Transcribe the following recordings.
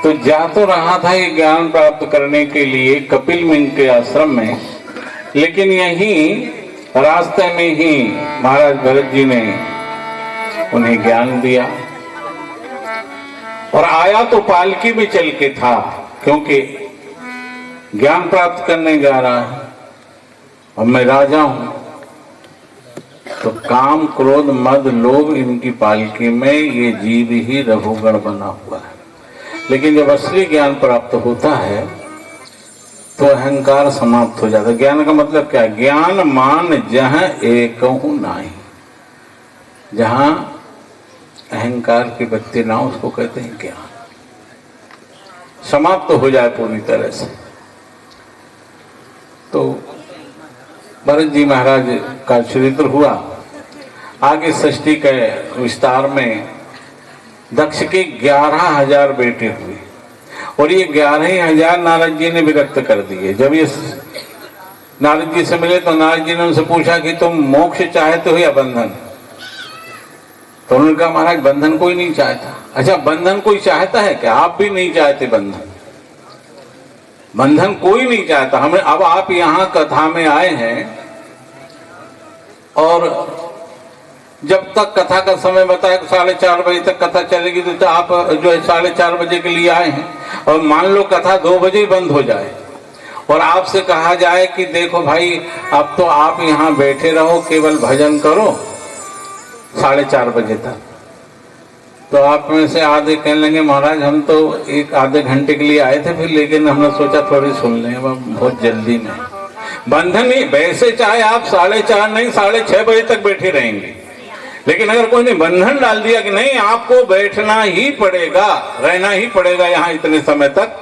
तो जा तो रहा था ये ज्ञान प्राप्त करने के लिए कपिल मुनि के आश्रम में, लेकिन यहीं रास्ते में ही महाराज भरत जी ने उन्हें ज्ञान दिया। और आया तो पालकी में चल के था, क्योंकि ज्ञान प्राप्त करने जा रहा है और मैं राजा हूं, तो काम क्रोध मद लोभ इनकी पालकी में ये जीव ही रघुगण बना हुआ है। लेकिन जब असली ज्ञान प्राप्त होता है तो अहंकार समाप्त हो जाता है। ज्ञान का मतलब क्या? ज्ञान मान जह एकहु नाहि, जहां अहंकार की बत्ती ना उसको कहते हैं ज्ञान। समाप्त हो जाए पूरी तरह से। तो भरत जी महाराज का चरित्र हुआ। आगे षष्ठी के विस्तार में दक्ष के 11,000 बेटे हुए और ये 11,000 नारद जी ने विरक्त कर दिए। जब ये नारद जी से मिले तो नारद जी ने उनसे पूछा कि तुम मोक्ष चाहते हो या बंधन? तो उन्होंने कहा महाराज बंधन कोई नहीं चाहता। अच्छा, बंधन कोई चाहता है क्या? आप भी नहीं चाहते बंधन? बंधन कोई नहीं चाहता। हमें अब आप यहाँ कथा में आए हैं और जब तक कथा का समय बताया 4:30 बजे तक कथा चलेगी, तो आप जो है 4:30 बजे के लिए आए हैं और मान लो कथा 2 बजे बंद हो जाए और आपसे कहा जाए कि देखो भाई अब तो आप यहाँ बैठे रहो, केवल भजन करो 4:30 बजे तक, तो आप में से आधे कहने लगे महाराज हम तो 1-आधे घंटे के लिए आए थे, फिर लेकिन हमने सोचा थोड़ी सुन लें, बहुत जल्दी में। बंधन ही वैसे चाहे आप 4:30 नहीं 6:30 बजे तक बैठे रहेंगे, लेकिन अगर कोई ने बंधन डाल दिया कि नहीं आपको बैठना ही पड़ेगा, रहना ही पड़ेगा यहाँ इतने समय तक,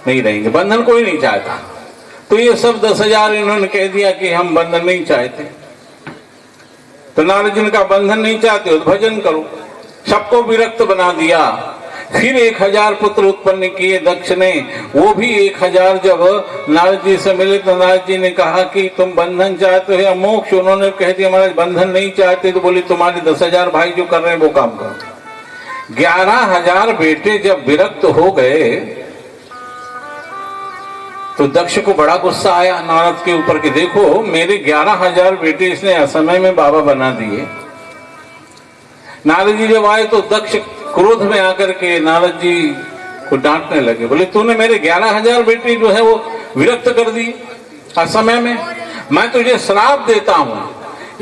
नहीं रहेंगे। बंधन कोई नहीं चाहता। तो ये सब 10,000 इन्होंने कह दिया कि हम बंधन नहीं चाहते। तो नारद जी ने कहा बंधन नहीं चाहते हो तो भजन करो। सबको विरक्त बना दिया। फिर 1,000 पुत्र उत्पन्न किए दक्ष ने। वो भी 1,000 जब नारद जी से मिले तो नारद जी ने कहा कि तुम बंधन चाहते हो या मोक्ष? उन्होंने कह दिया महाराज बंधन नहीं चाहते। तो बोले तुम्हारे 10,000 भाई जो कर रहे हैं वो काम करो। 11,000 बेटे जब विरक्त हो गए तो दक्ष को बड़ा गुस्सा आया नारद के ऊपर कि देखो मेरे 11,000 बेटे इसने असमय में बाबा बना दिए। नारद जी जब आए तो दक्ष क्रोध में आकर के नारद जी को डांटने लगे। बोले तूने मेरे 11,000 बेटे जो है वो विरक्त कर दी असमय में। मैं तुझे श्राप देता हूं,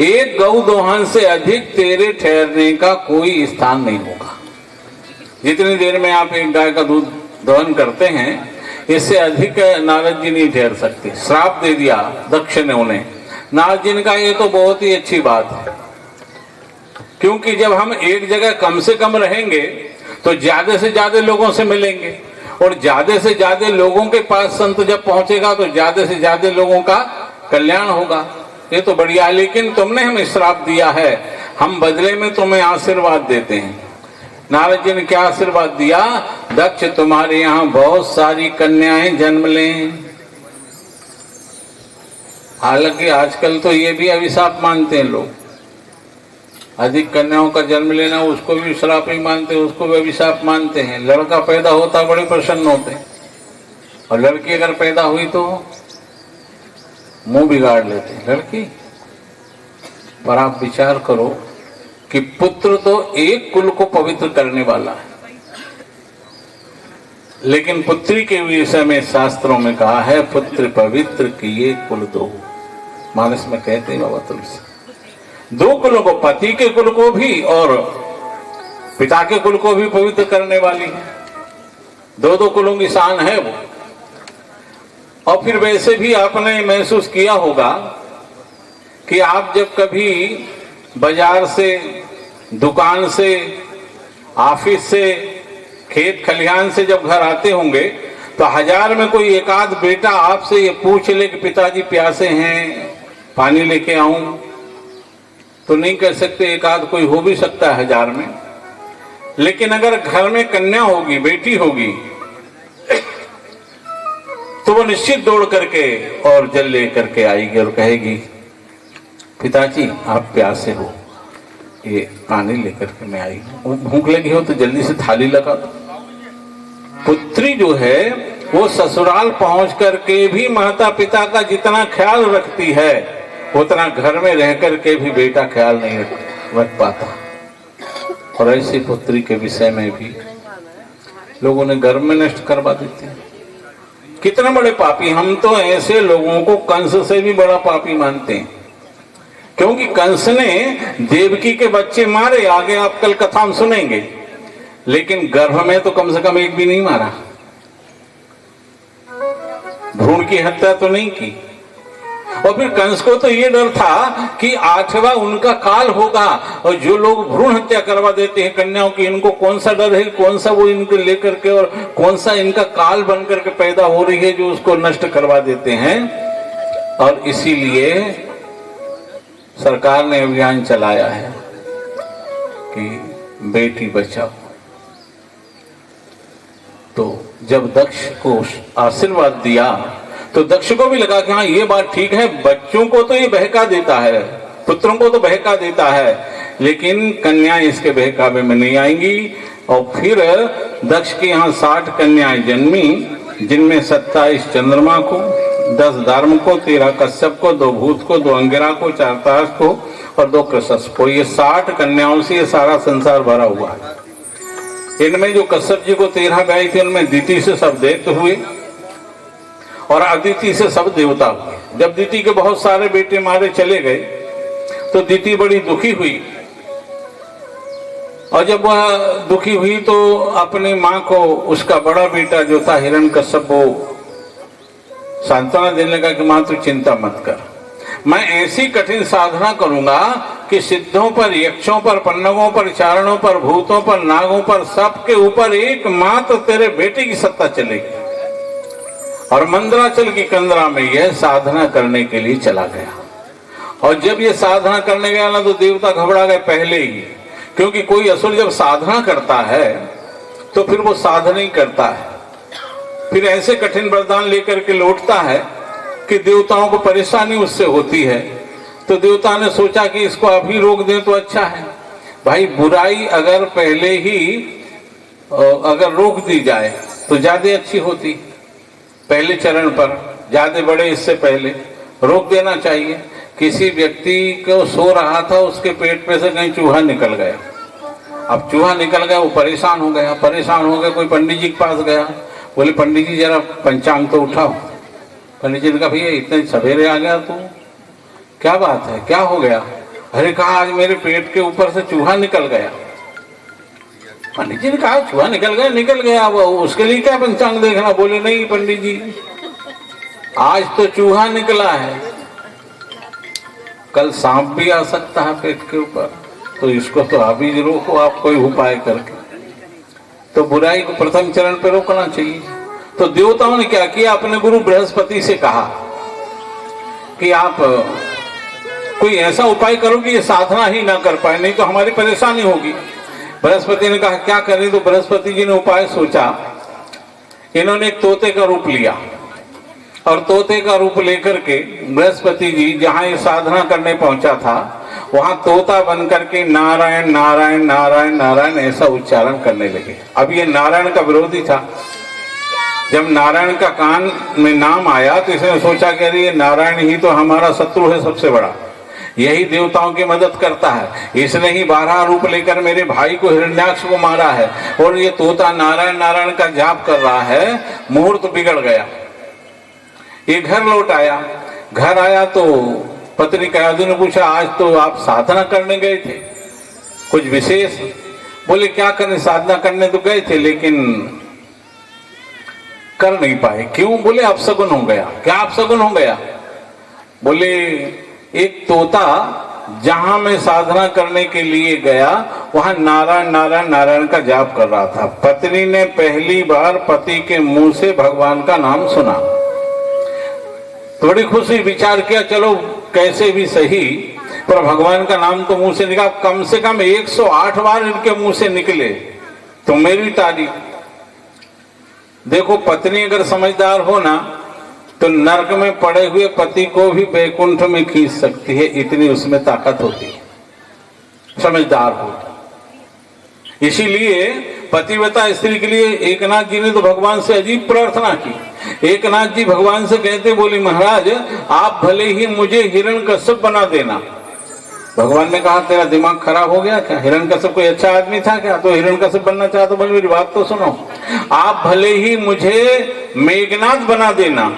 एक गौ दोहन से अधिक तेरे ठहरने का कोई स्थान नहीं होगा। जितनी देर में आप एक गाय का दूध दोहन करते हैं इससे अधिक नारद जी नहीं ठहर सकते। श्राप दे दिया दक्ष ने उन्हें। नारद जी ने कहा ये तो बहुत ही अच्छी बात है, क्योंकि जब हम एक जगह कम से कम रहेंगे तो ज्यादा से ज्यादा लोगों से मिलेंगे और ज्यादा से ज्यादा लोगों के पास संत जब पहुंचेगा तो ज्यादा से ज्यादा लोगों का कल्याण होगा। ये तो बढ़िया है, लेकिन तुमने हमें श्राप दिया है, हम बदले में तुम्हें आशीर्वाद देते हैं। नारद जी ने क्या आशीर्वाद दिया? दक्ष तुम्हारे यहाँ बहुत सारी कन्याएं जन्म लें। हालांकि आजकल तो ये भी अभिशाप मानते हैं लोग, अधिक कन्याओं का जन्म लेना उसको भी श्राप ही मानते हैं, उसको भी अभिशाप मानते हैं। लड़का पैदा होता बड़े प्रसन्न होते हैं और लड़की अगर पैदा हुई तो मुंह बिगाड़ लेते हैं लड़की। पर आप विचार करो कि पुत्र तो एक कुल को पवित्र करने वाला है, लेकिन पुत्री के विषय में शास्त्रों में कहा है पुत्र पवित्र किए कुल दो। मानस में कहते हैं बाबा तुलसी, 2 कुलों को, पति के कुल को भी और पिता के कुल को भी पवित्र करने वाली है। 2 कुलों की शान है वो। और फिर वैसे भी आपने महसूस किया होगा कि आप जब कभी बाजार से, दुकान से, ऑफिस से, खेत खलिहान से जब घर आते होंगे तो 1000 में कोई एकाध बेटा आपसे ये पूछ ले कि पिताजी प्यासे हैं, पानी लेके आऊं? तो नहीं कह सकते, एकाध कोई हो भी सकता है 1000 में। लेकिन अगर घर में कन्या होगी, बेटी होगी, तो वो निश्चित दौड़ करके और जल ले करके आएगी और कहेगी पिताजी आप प्यासे हो, ये पानी लेकर के मैं आई हूं। भूख लगी हो तो जल्दी से थाली लगा दो। पुत्री जो है वो ससुराल पहुंच करके भी माता पिता का जितना ख्याल रखती है उतना घर में रह करके भी बेटा ख्याल नहीं रख पाता। और ऐसी पुत्री के विषय में भी लोगों ने गर्भ में नष्ट करवा देते हैं। कितने बड़े पापी! हम तो ऐसे लोगों को कंस से भी बड़ा पापी मानते हैं, क्योंकि कंस ने देवकी के बच्चे मारे, आगे आप कल कथा हम सुनेंगे, लेकिन गर्भ में तो कम से कम एक भी नहीं मारा, भ्रूण की हत्या तो नहीं की। और फिर कंस को तो ये डर था कि 8वां उनका काल होगा, और जो लोग भ्रूण हत्या करवा देते हैं कन्याओं की, इनको कौन सा डर है, कौन सा वो इनको लेकर के और कौन सा इनका काल बन करके पैदा हो रही है जो उसको नष्ट करवा देते हैं। और इसीलिए सरकार ने अभियान चलाया है कि बेटी बचाओ। तो जब दक्ष को आशीर्वाद दिया तो दक्ष को भी लगा कि हाँ ये बात ठीक है, बच्चों को तो ये बहका देता है, पुत्रों को तो बहका देता है, लेकिन कन्याएं इसके बहकावे में नहीं आएंगी। और फिर दक्ष के यहाँ 60 कन्याएं जन्मी, जिनमें 27 चंद्रमा को, 10 दार्म को, 13 कश्यप को, 2 भूत को, 2 अंगिरा को, 4 ताश को और 2 कृषस को। ये 60 कन्याओं से ये सारा संसार भरा हुआ है। इनमें जो कश्यप जी को 13 गाय थी, उनमें दिति से सब दैत्य हुए और अदिति से सब देवता हुए। जब दिति के बहुत सारे बेटे मारे चले गए तो दिति बड़ी दुखी हुई, और जब वह दुखी हुई तो अपनी मां को उसका बड़ा बेटा जो था हिरण्यकश्यप वो सांत्वना देने लगा कि मां तू चिंता मत कर, मैं ऐसी कठिन साधना करूंगा कि सिद्धों पर, यक्षों पर, पन्नगों पर, चारणों पर, भूतों पर, नागों पर, सबके ऊपर एकमात्र तेरे बेटे की सत्ता चलेगी। और मंदराचल की कंदरा में यह साधना करने के लिए चला गया। और जब ये साधना करने गया ना तो देवता घबरा गए पहले ही, क्योंकि कोई असुर जब साधना करता है तो फिर वो साधना ही करता है, फिर ऐसे कठिन वरदान लेकर के लौटता है कि देवताओं को परेशानी उससे होती है। तो देवता ने सोचा कि इसको अभी रोक दें तो अच्छा है। भाई बुराई अगर पहले ही अगर रोक दी जाए तो ज्यादा अच्छी होती, पहले चरण पर ज्यादा बड़े, इससे पहले रोक देना चाहिए। किसी व्यक्ति को सो रहा था, उसके पेट पे से कहीं चूहा निकल गया। अब चूहा निकल गया, वो परेशान हो गया, कोई पंडित जी के पास गया, बोले पंडित जी जरा पंचांग तो उठाओ। पंडित जी ने कहा भैया इतने सवेरे आ गया तू, क्या बात है, क्या हो गया? अरे कहा आज मेरे पेट के ऊपर से चूहा निकल गया। पंडित जी ने कहा चूहा निकल गया, वो उसके लिए क्या पंचांग देखना? बोले नहीं पंडित जी, आज तो चूहा निकला है, कल सांप भी आ सकता है पेट के ऊपर, तो इसको तो अभी रोको आप कोई उपाय करके। तो बुराई को प्रथम चरण पे रोकना चाहिए। तो देवताओं ने क्या किया, अपने गुरु बृहस्पति से कहा कि आप कोई ऐसा उपाय करो कि ये साधना ही ना कर पाए, नहीं तो हमारी परेशानी होगी। बृहस्पति ने कहा क्या करें? तो बृहस्पति जी ने उपाय सोचा। इन्होंने एक तोते का रूप लिया और तोते का रूप लेकर के बृहस्पति जी जहां ये साधना करने पहुंचा था वहां तोता बन करके नारायण नारायण नारायण नारायण ऐसा उच्चारण करने लगे। अब ये नारायण का विरोधी था। जब नारायण का कान में नाम आया तो इसने सोचा कि अरे ये नारायण ही तो हमारा शत्रु है सबसे बड़ा, यही देवताओं की मदद करता है, इसने ही 12 रूप लेकर मेरे भाई को हिरण्याक्ष को मारा है, और ये तोता नारायण नारायण का जाप कर रहा है। मुहूर्त बिगड़ गया। ये घर लौट आया। घर आया तो पत्नी कयाधु ने पूछा आज तो आप साधना करने गए थे, कुछ विशेष? बोले क्या करें, साधना करने तो गए थे लेकिन कर नहीं पाए। क्यों? बोले अपशगुन हो गया। क्या अपशगुन हो गया? बोले एक तोता जहां मैं साधना करने के लिए गया वहां नारायण नारायण नारायण का जाप कर रहा था। पत्नी ने पहली बार पति के मुंह से भगवान का नाम सुना, थोड़ी खुशी, विचार किया चलो कैसे भी सही पर भगवान का नाम तो मुंह से निकला। कम से कम 108 बार इनके मुंह से निकले तो मेरी तारीफ। देखो पत्नी अगर समझदार हो ना तो नरक में पड़े हुए पति को भी वैकुंठ में खींच सकती है, इतनी उसमें ताकत होती है, समझदार हो। इसीलिए पतिव्रता स्त्री के लिए एकनाथ जी ने तो भगवान से अजीब प्रार्थना की। एकनाथ जी भगवान से कहते, बोले महाराज आप भले ही मुझे हिरण्यकश्यप बना देना। भगवान ने कहा तेरा दिमाग खराब हो गया क्या? हिरण्यकश्यप कोई अच्छा आदमी था क्या? तो हिरण्यकश्यप बनना चाहते? बोले मेरी बात तो सुनो, आप भले ही मुझे मेघनाद बना देना।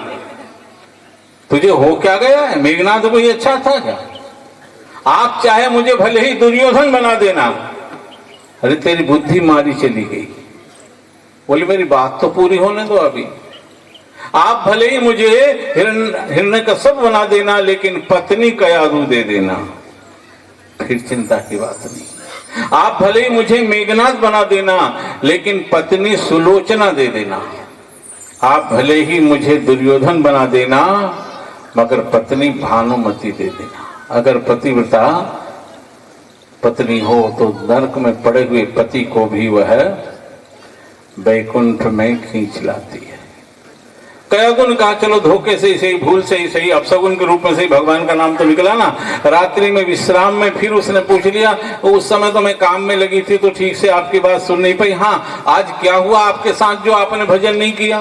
तुझे हो क्या गया है? मेघनाद कोई अच्छा था क्या? आप चाहे मुझे भले ही दुर्योधन बना देना। अरे तेरी बुद्धि मारी चली गई। बोले मेरी बात तो पूरी होने दो अभी। आप भले ही मुझे हिरण्यकश्यप बना देना, लेकिन पत्नी कयाधु दे देना, फिर चिंता की बात नहीं। आप भले ही मुझे मेघनाद बना देना, लेकिन पत्नी सुलोचना दे देना। आप भले ही मुझे दुर्योधन बना देना, मगर पत्नी भानुमति दे देना। अगर पतिव्रता पत्नी हो तो नरक में पड़े हुए पति को भी वह वैकुंठ में खींच लाती है। कयाधु ने कहा चलो धोखे से ही सही, भूल से ही सही, अपशगुन के रूप में से भगवान का नाम तो निकला ना। रात्रि में विश्राम में फिर उसने पूछ लिया, उस समय तो मैं काम में लगी थी तो ठीक से आपकी बात सुन नहीं पाई। हाँ आज क्या हुआ आपके साथ जो आपने भजन नहीं किया?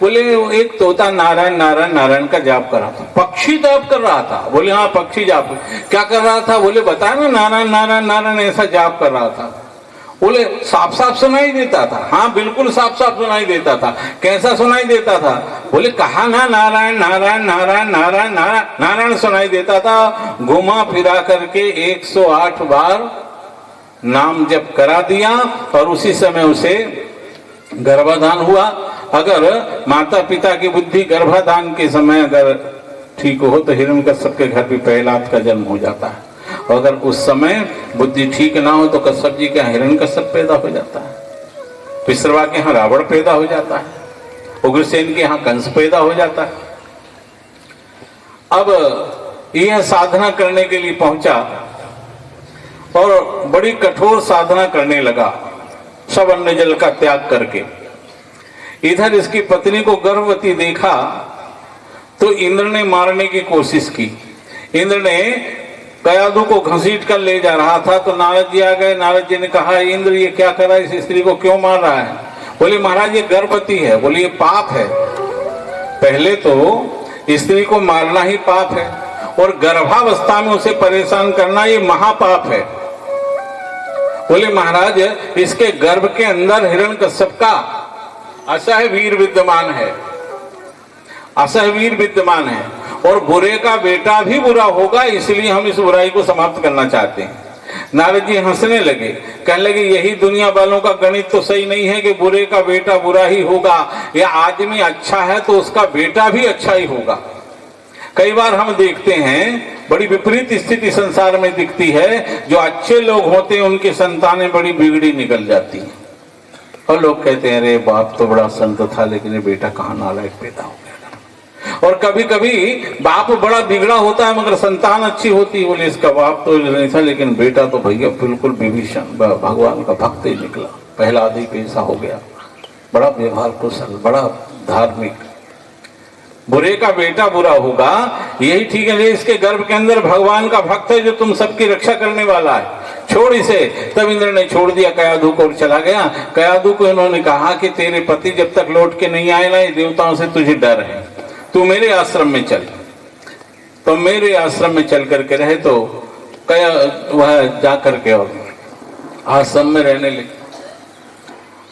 बोले एक तोता नारायण नारायण नारायण का जाप कर रहा था। पक्षी जाप कर रहा था? बोले हाँ पक्षी जाप। क्या कर रहा था? बोले बताया ना, नारायण नारायण नारायण ऐसा जाप कर रहा था। बोले साफ साफ सुनाई देता था? हाँ बिल्कुल साफ साफ सुनाई देता था। कैसा सुनाई देता था? बोले कहा ना नारायण नारायण नारायण नारायण नारायण नारायण सुनाई देता था। घुमा फिरा करके 108 बार नाम जप करा दिया और उसी समय उसे गर्भाधान हुआ। अगर माता पिता की बुद्धि गर्भाधान के समय अगर ठीक हो तो हिरण्यकश्यप के घर भी प्रहलाद का जन्म हो जाता है। अगर उस समय बुद्धि ठीक ना हो तो कश्यप जी के यहाँ हिरण्यकश्यप पैदा हो जाता है, पिसरवा के यहाँ रावण पैदा हो जाता है, उग्रसेन के यहाँ कंस पैदा हो जाता है। अब यह साधना करने के लिए पहुंचा और बड़ी कठोर साधना करने लगा, सब अन्न जल का त्याग करके। इधर इसकी पत्नी को गर्भवती देखा तो इंद्र ने मारने की कोशिश की। इंद्र ने कयाधु को घसीट कर ले जा रहा था तो नारद जी आ गए। नारद जी ने कहा इंद्र ये क्या कर रहा है, इस स्त्री को क्यों मार रहा है? बोले महाराज ये गर्भवती है। बोले ये पाप है, पहले तो स्त्री को मारना ही पाप है और गर्भावस्था में उसे परेशान करना ये महापाप है। बोले महाराज इसके गर्भ के अंदर हिरण्यकश्यप का असह वीर विद्यमान है, असह वीर विद्यमान है और बुरे का बेटा भी बुरा होगा, इसलिए हम इस बुराई को समाप्त करना चाहते हैं। नारद जी हंसने लगे, कहने लगे यही दुनिया वालों का गणित तो सही नहीं है कि बुरे का बेटा बुरा ही होगा, या आदमी अच्छा है तो उसका बेटा भी अच्छा ही होगा। कई बार हम देखते हैं बड़ी विपरीत स्थिति संसार में दिखती है, जो अच्छे लोग होते हैं उनकी संतानें बड़ी बिगड़ी निकल जाती हैं और लोग कहते हैं अरे बाप तो बड़ा संत था लेकिन ये बेटा कहाँ नालायक पैदा हो गया। और कभी कभी बाप बड़ा बिगड़ा होता है मगर संतान अच्छी होती है, बोले इसका बाप तो नहीं था लेकिन बेटा तो भैया बिल्कुल विभीषण भगवान का भक्त ही निकला, पहला आदि पैसा हो गया, बड़ा व्यवहार कुशल, बड़ा धार्मिक। बुरे का बेटा बुरा होगा, यही ठीक है। इसके गर्भ के अंदर भगवान का भक्त है जो तुम सबकी रक्षा करने वाला है, छोड़ इसे। तब इंद्र ने छोड़ दिया कयाधु को और चला गया। कयाधु को इन्होंने कहा कि तेरे पति जब तक लौट के नहीं आए ना, ये देवताओं से तुझे डर है, तू मेरे आश्रम में चल। तो मेरे आश्रम में चल करके रहे तो कया वह जा करके और आश्रम में रहने लगे।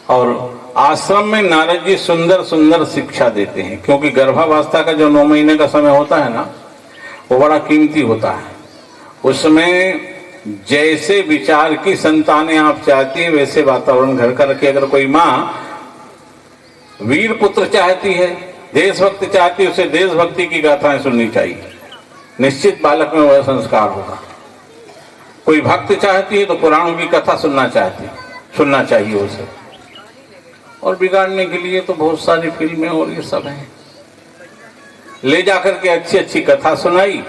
और आश्रम में नारद जी सुंदर सुंदर शिक्षा देते हैं, क्योंकि गर्भावस्था का जो 9 महीने का समय होता है ना, वो बड़ा कीमती होता है। उसमें जैसे विचार की संतानें आप चाहती है वैसे वातावरण घर का रखिए। अगर कोई माँ वीर पुत्र चाहती है, देशभक्ति चाहती है, उसे देशभक्ति की गाथाएं सुननी चाहिए, निश्चित बालक में वह संस्कार होगा। कोई भक्त चाहती है तो पुराणों की कथा सुनना चाहिए उसे। और बिगाड़ने के लिए तो बहुत सारी फिल्में और ये सब हैं, ले जाकर के अच्छी अच्छी कथा सुनाई,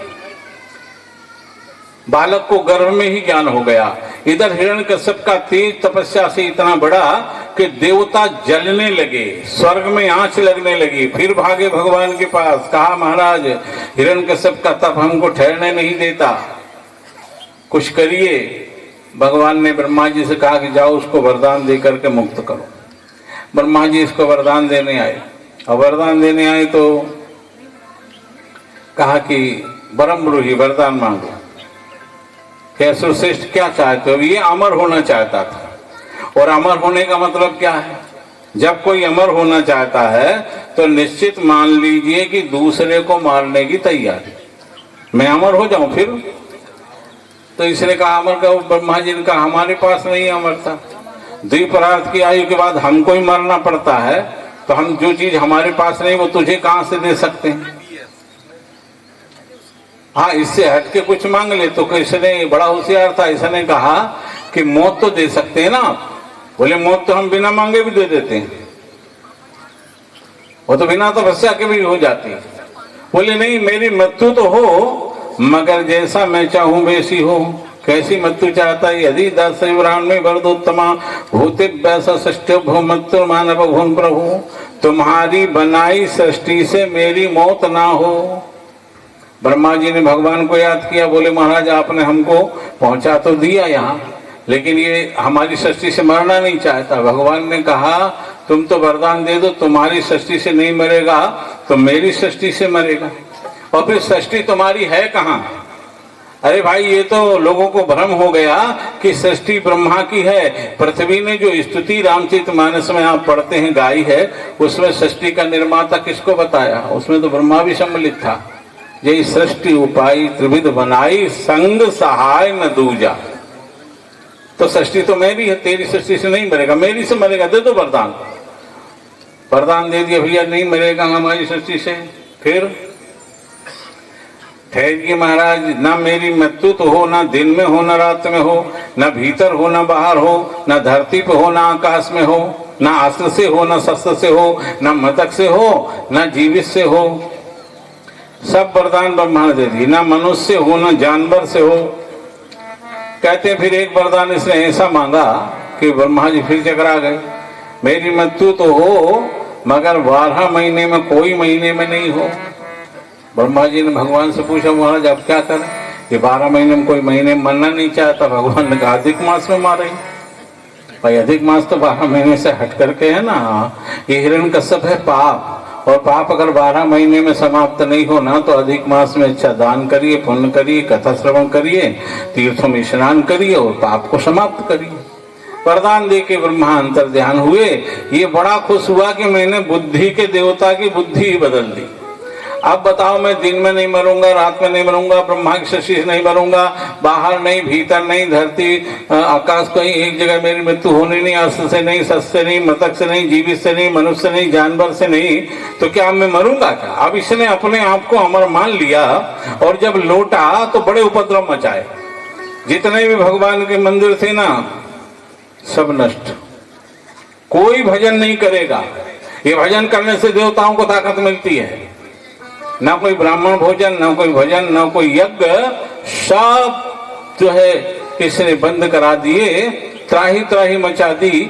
बालक को गर्भ में ही ज्ञान हो गया। इधर हिरण्यकश्यप का तेज तपस्या से इतना बड़ा कि देवता जलने लगे, स्वर्ग में आंच लगने लगी। फिर भागे भगवान के पास, कहा महाराज हिरण्यकश्यप का तप हमको ठहरने नहीं देता, कुछ करिए। भगवान ने ब्रह्मा जी से कहा कि जाओ उसको वरदान दे करके मुक्त करो। ब्रह्मा जी इसको वरदान देने आए, और वरदान देने आए तो कहा कि वरम ब्रूहि, वरदान मांगो। क्या श्रेष्ठ क्या चाहते हो? ये अमर होना चाहता था। और अमर होने का मतलब क्या है? जब कोई अमर होना चाहता है तो निश्चित मान लीजिए कि दूसरे को मारने की तैयारी, मैं अमर हो जाऊं फिर। तो इसने कहा अमर का, ब्रह्मा जी ने कहा हमारे पास नहीं अमरता, द्विपरार्थ की आयु के बाद हमको ही मरना पड़ता है, तो हम जो चीज हमारे पास नहीं वो तुझे कहां से दे सकते हैं? हाँ, इससे हट के कुछ मांग ले। तो इसने बड़ा होशियार था, इसने कहा कि मौत तो दे सकते हैं ना आप। बोले मौत तो हम बिना मांगे भी दे देते हैं, वो तो बिना तपस्या के भी हो जाती है। बोले नहीं, मेरी मृत्यु तो हो मगर जैसा मैं चाहूं वैसी हो। कैसी मृत्यु चाहता है? यदि 10 में वर्दोत्तमा भूति सृष्टि भूमत्तु मानव भून प्रभु, तुम्हारी बनाई सृष्टि से मेरी मौत ना हो। ब्रह्मा जी ने भगवान को याद किया, बोले महाराज आपने हमको पहुंचा तो दिया यहाँ, लेकिन ये हमारी सृष्टि से मरना नहीं चाहता। भगवान ने कहा तुम तो वरदान दे दो, तुम्हारी सृष्टि से नहीं मरेगा तो मेरी सृष्टि से मरेगा। और फिर सृष्टि तुम्हारी है कहाँ? अरे भाई, ये तो लोगों को भ्रम हो गया कि सृष्टि ब्रह्मा की है। पृथ्वी ने जो स्तुति रामचरितमानस में आप पढ़ते हैं गाई है, उसमें सृष्टि का निर्माता किसको बताया? उसमें तो ब्रह्मा भी सम्मिलित था। ये सृष्टि उपाई त्रिविध बनाई, संग सहाय न दूजा। तो सृष्टि तो मेरी है, तेरी सृष्टि से नहीं मरेगा, मेरी से मरेगा, दे दो वरदान। वरदान दे दिया, भैया नहीं मरेगा हमारी सृष्टि से। फिर ठहरिए महाराज, ना मेरी मृत्यु तो हो, ना दिन में हो ना रात में हो, ना भीतर हो ना बाहर हो, ना धरती पे हो ना आकाश में हो, ना अस्त्र से हो ना शस्त्र से हो, ना मृतक से हो ना जीवित से हो। सब वरदान ब्रह्मा ने दे दिए। ना मनुष्य हो ना जानवर से हो। कहते फिर एक वरदान इसने ऐसा मांगा कि ब्रह्मा जी फिर चकरा गए। मेरी मृत्यु तो हो मगर 12 महीने में कोई महीने में नहीं हो। ब्रह्मा जी ने भगवान से पूछा महाराज अब क्या करें? ये 12 महीने में कोई महीने में मरना नहीं चाहता। भगवान ने कहा अधिक मास में मारे। भाई अधिक मास तो 12 महीने से हट करके है ना। ये हिरण्यकश्यप है पाप, और पाप अगर 12 महीने में समाप्त नहीं होना तो अधिक मास में अच्छा दान करिए, पुण्य करिए, कथा श्रवण करिए, तीर्थों में स्नान करिए और पाप को समाप्त करिए। वरदान दे के ब्रह्मा अंतर ध्यान हुए। ये बड़ा खुश हुआ कि मैंने बुद्धि के देवता की बुद्धि ही बदल दी। अब बताओ, मैं दिन में नहीं मरूंगा, रात में नहीं मरूंगा, ब्रह्मा की सृष्टि से नहीं मरूंगा, बाहर नहीं, भीतर नहीं, धरती आकाश कहीं एक जगह मेरी मृत्यु होनी नहीं, अस्त्र से नहीं, शस्त्र से नहीं, मृतक से नहीं, जीवित से नहीं, मनुष्य से नहीं, जानवर से नहीं, तो क्या मैं मरूंगा क्या? अब इसने अपने आप को अमर मान लिया और जब लौटा तो बड़े उपद्रव मचाए। जितने भी भगवान के मंदिर थे ना सब नष्ट। कोई भजन नहीं करेगा। ये भजन करने से देवताओं को ताकत मिलती है। ना कोई ब्राह्मण भोजन, ना कोई भजन, ना कोई यज्ञ, सब जो है इसने बंद करा दिए, त्राही त्राही मचा दी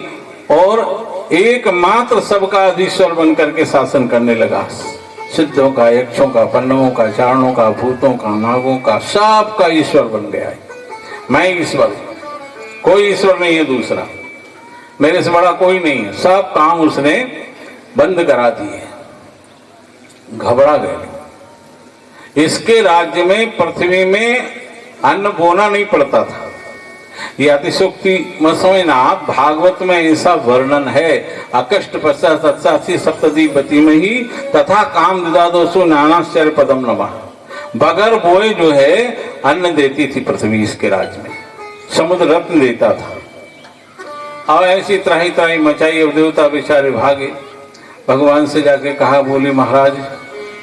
और एकमात्र सबका अधीश्वर बन करके शासन करने लगा। सिद्धों का, यक्षों का, पन्नवों का, चारणों का, भूतों का, नागों का, सबका ईश्वर बन गया है। मैं ईश्वर, कोई ईश्वर नहीं है दूसरा, मेरे से बड़ा कोई नहीं है। सब काम उसने बंद करा दिए। घबरा गए। इसके राज्य में, पृथ्वी में अन्न बोना नहीं पड़ता था। ये अतिशोक्ति मत समझना, भागवत में ऐसा वर्णन है। अकष्ट पश्चात 87 सप्तदीपति में ही तथा काम दिदादोसु नानाश्चर्य पदम नमा। बगर बोए जो है अन्न देती थी पृथ्वी इसके राज्य में, समुद्र रत्न देता था। और ऐसी त्राही त्राही मचाई और देवता बेचारे भागे। भगवान से जाके कहा, बोले महाराज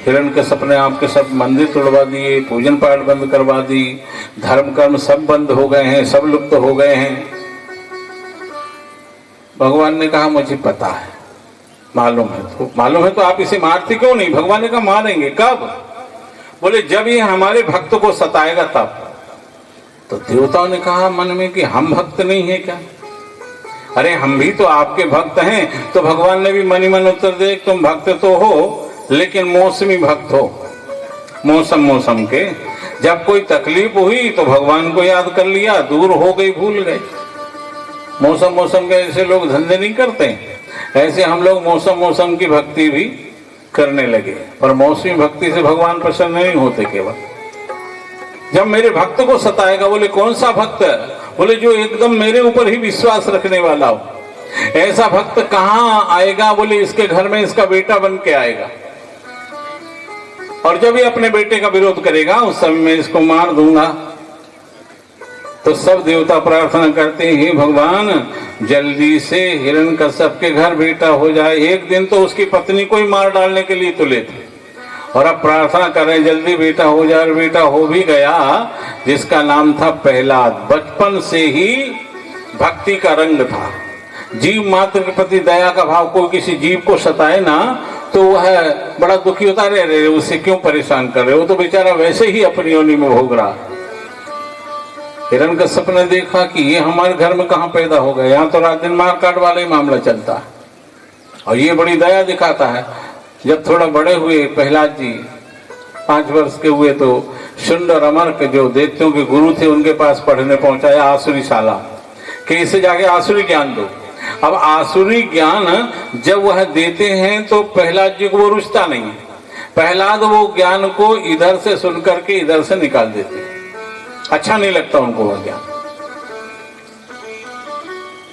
हिरण्यकश्यप ने आपके सब मंदिर तोड़वा दिए, पूजन पाठ बंद करवा दी, धर्म कर्म सब बंद हो गए हैं, सब लुप्त हो गए हैं। भगवान ने कहा मुझे पता है, मालूम है तो आप इसे मारते क्यों नहीं? भगवान ने कहा मारेंगे। कब? बोले जब ये हमारे भक्त को सताएगा तब। तो देवताओं ने कहा मन में कि हम भक्त नहीं है क्या? अरे हम भी तो आपके भक्त हैं। तो भगवान ने भी मनी मन उत्तर दे, तुम भक्त तो हो लेकिन मौसमी भक्त हो, मौसम के। जब कोई तकलीफ हुई तो भगवान को याद कर लिया, दूर हो गई, भूल गए। मौसम मौसम के ऐसे लोग धंधे नहीं करते, ऐसे हम लोग मौसम मौसम की भक्ति भी करने लगे, पर मौसमी भक्ति से भगवान प्रसन्न नहीं होते। केवल जब मेरे भक्त को सताएगा, बोले कौन सा भक्त? बोले जो एकदम मेरे ऊपर ही विश्वास रखने वाला हो। ऐसा भक्त कहाँ आएगा? बोले इसके घर में इसका बेटा बन के आएगा, और जब ये अपने बेटे का विरोध करेगा उस समय मैं इसको मार दूंगा। तो सब देवता प्रार्थना करते हैं, हे भगवान जल्दी से हिरण्यकश्यप के घर बेटा हो जाए। एक दिन तो उसकी पत्नी को ही मार डालने के लिए तुले थे, और अब प्रार्थना कर रहे जल्दी बेटा हो जाए। बेटा हो भी गया, जिसका नाम था प्रहलाद। बचपन से ही भक्ति का रंग था। जीव मात्र के प्रति दया का भाव, कोई किसी जीव को सताए ना तो वह बड़ा दुखी होता रहे, उससे क्यों परेशान कर रहे हो, तो बेचारा वैसे ही अपनी योनि में भोग रहा। हिरण्यकश्यप ने देखा कि ये हमारे घर में कहाँ पैदा हो गया, यहाँ तो रात दिन मार काट वाला ही मामला चलता है, और ये बड़ी दया दिखाता है। जब थोड़ा बड़े हुए प्रहलाद जी, 5 वर्ष के हुए, तो शुंड और अमर्क जो दैत्यों के गुरु थे उनके पास पढ़ने पहुंचाया आसुरी शाला कि इसे जाके आसुरी ज्ञान दो। अब आसुरी ज्ञान जब वह देते हैं तो प्रहलाद जी को वो रुचता नहीं है। प्रहलाद वो ज्ञान को इधर से सुन करके इधर से निकाल देते हैं, अच्छा नहीं लगता उनको वह ज्ञान,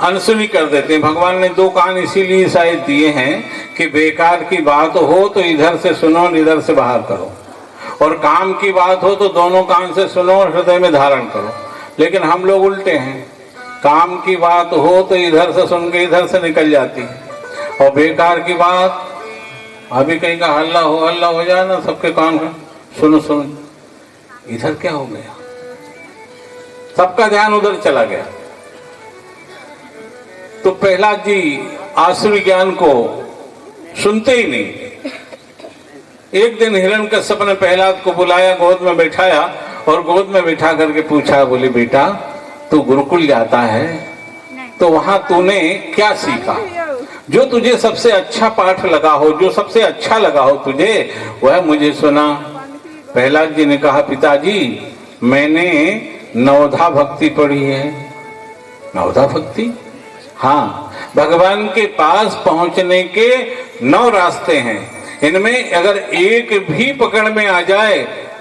अनसुनी कर देते हैं। भगवान ने 2 कान इसीलिए शायद दिए हैं कि बेकार की बात हो तो इधर से सुनो और इधर से बाहर करो, और काम की बात हो तो दोनों कान से सुनो और हृदय में धारण करो। लेकिन हम लोग उल्टे हैं, काम की बात हो तो इधर से सुन के इधर से निकल जाती है, और बेकार की बात, अभी कहीं का हल्ला हो जाए ना, सबके कान में सुनो सुनो, इधर क्या हो गया, सबका ध्यान उधर चला गया। तो प्रहलाद जी आसुरी ज्ञान को सुनते ही नहीं। एक दिन हिरण्यकश्यप ने प्रहलाद को बुलाया, गोद में बैठाया, और गोद में बैठा करके पूछा, बोले बेटा तू गुरुकुल जाता है तो वहां तूने क्या सीखा, जो तुझे सबसे अच्छा पाठ लगा हो, जो सबसे अच्छा लगा हो तुझे, वह मुझे सुना। प्रहलाद जी ने कहा, पिताजी मैंने नवधा भक्ति पढ़ी है। नवधा भक्ति? हाँ, भगवान के पास पहुंचने के 9 रास्ते हैं, इनमें अगर एक भी पकड़ में आ जाए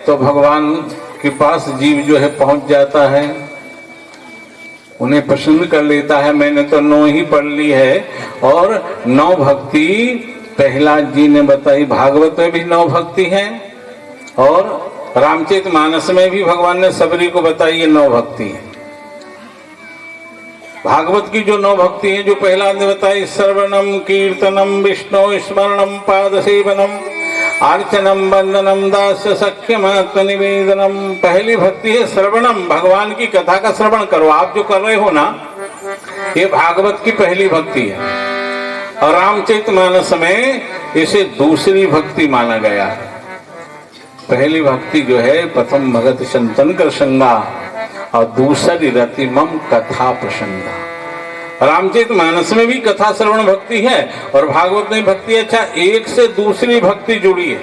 तो भगवान के पास जीव जो है पहुंच जाता है, उन्हें प्रसन्न कर लेता है। मैंने तो 9 ही पढ़ ली है, और 9 भक्ति प्रहलाद जी ने बताई। भागवत में भी 9 भक्ति है, और रामचरितमानस में भी भगवान ने सबरी को बताई ये 9 भक्ति है। भागवत की जो 9 भक्ति है जो प्रहलाद ने बताई, श्रवणम कीर्तनम विष्णु स्मरणम पाद सेवनम अर्चनम वंदनम दास्य सख्यम आत्मनिवेदनम। पहली भक्ति है श्रवणम, भगवान की कथा का श्रवण करो। आप जो कर रहे हो ना, ये भागवत की पहली भक्ति है, और रामचरितमानस में इसे दूसरी भक्ति माना गया है। पहली भक्ति जो है प्रथम भगत संतन कर संगा, और दूसरी रति मम कथा प्रसंगा। रामचरितमानस में भी कथा श्रवण भक्ति है, और भागवत में भक्ति। अच्छा, एक से दूसरी भक्ति जुड़ी है।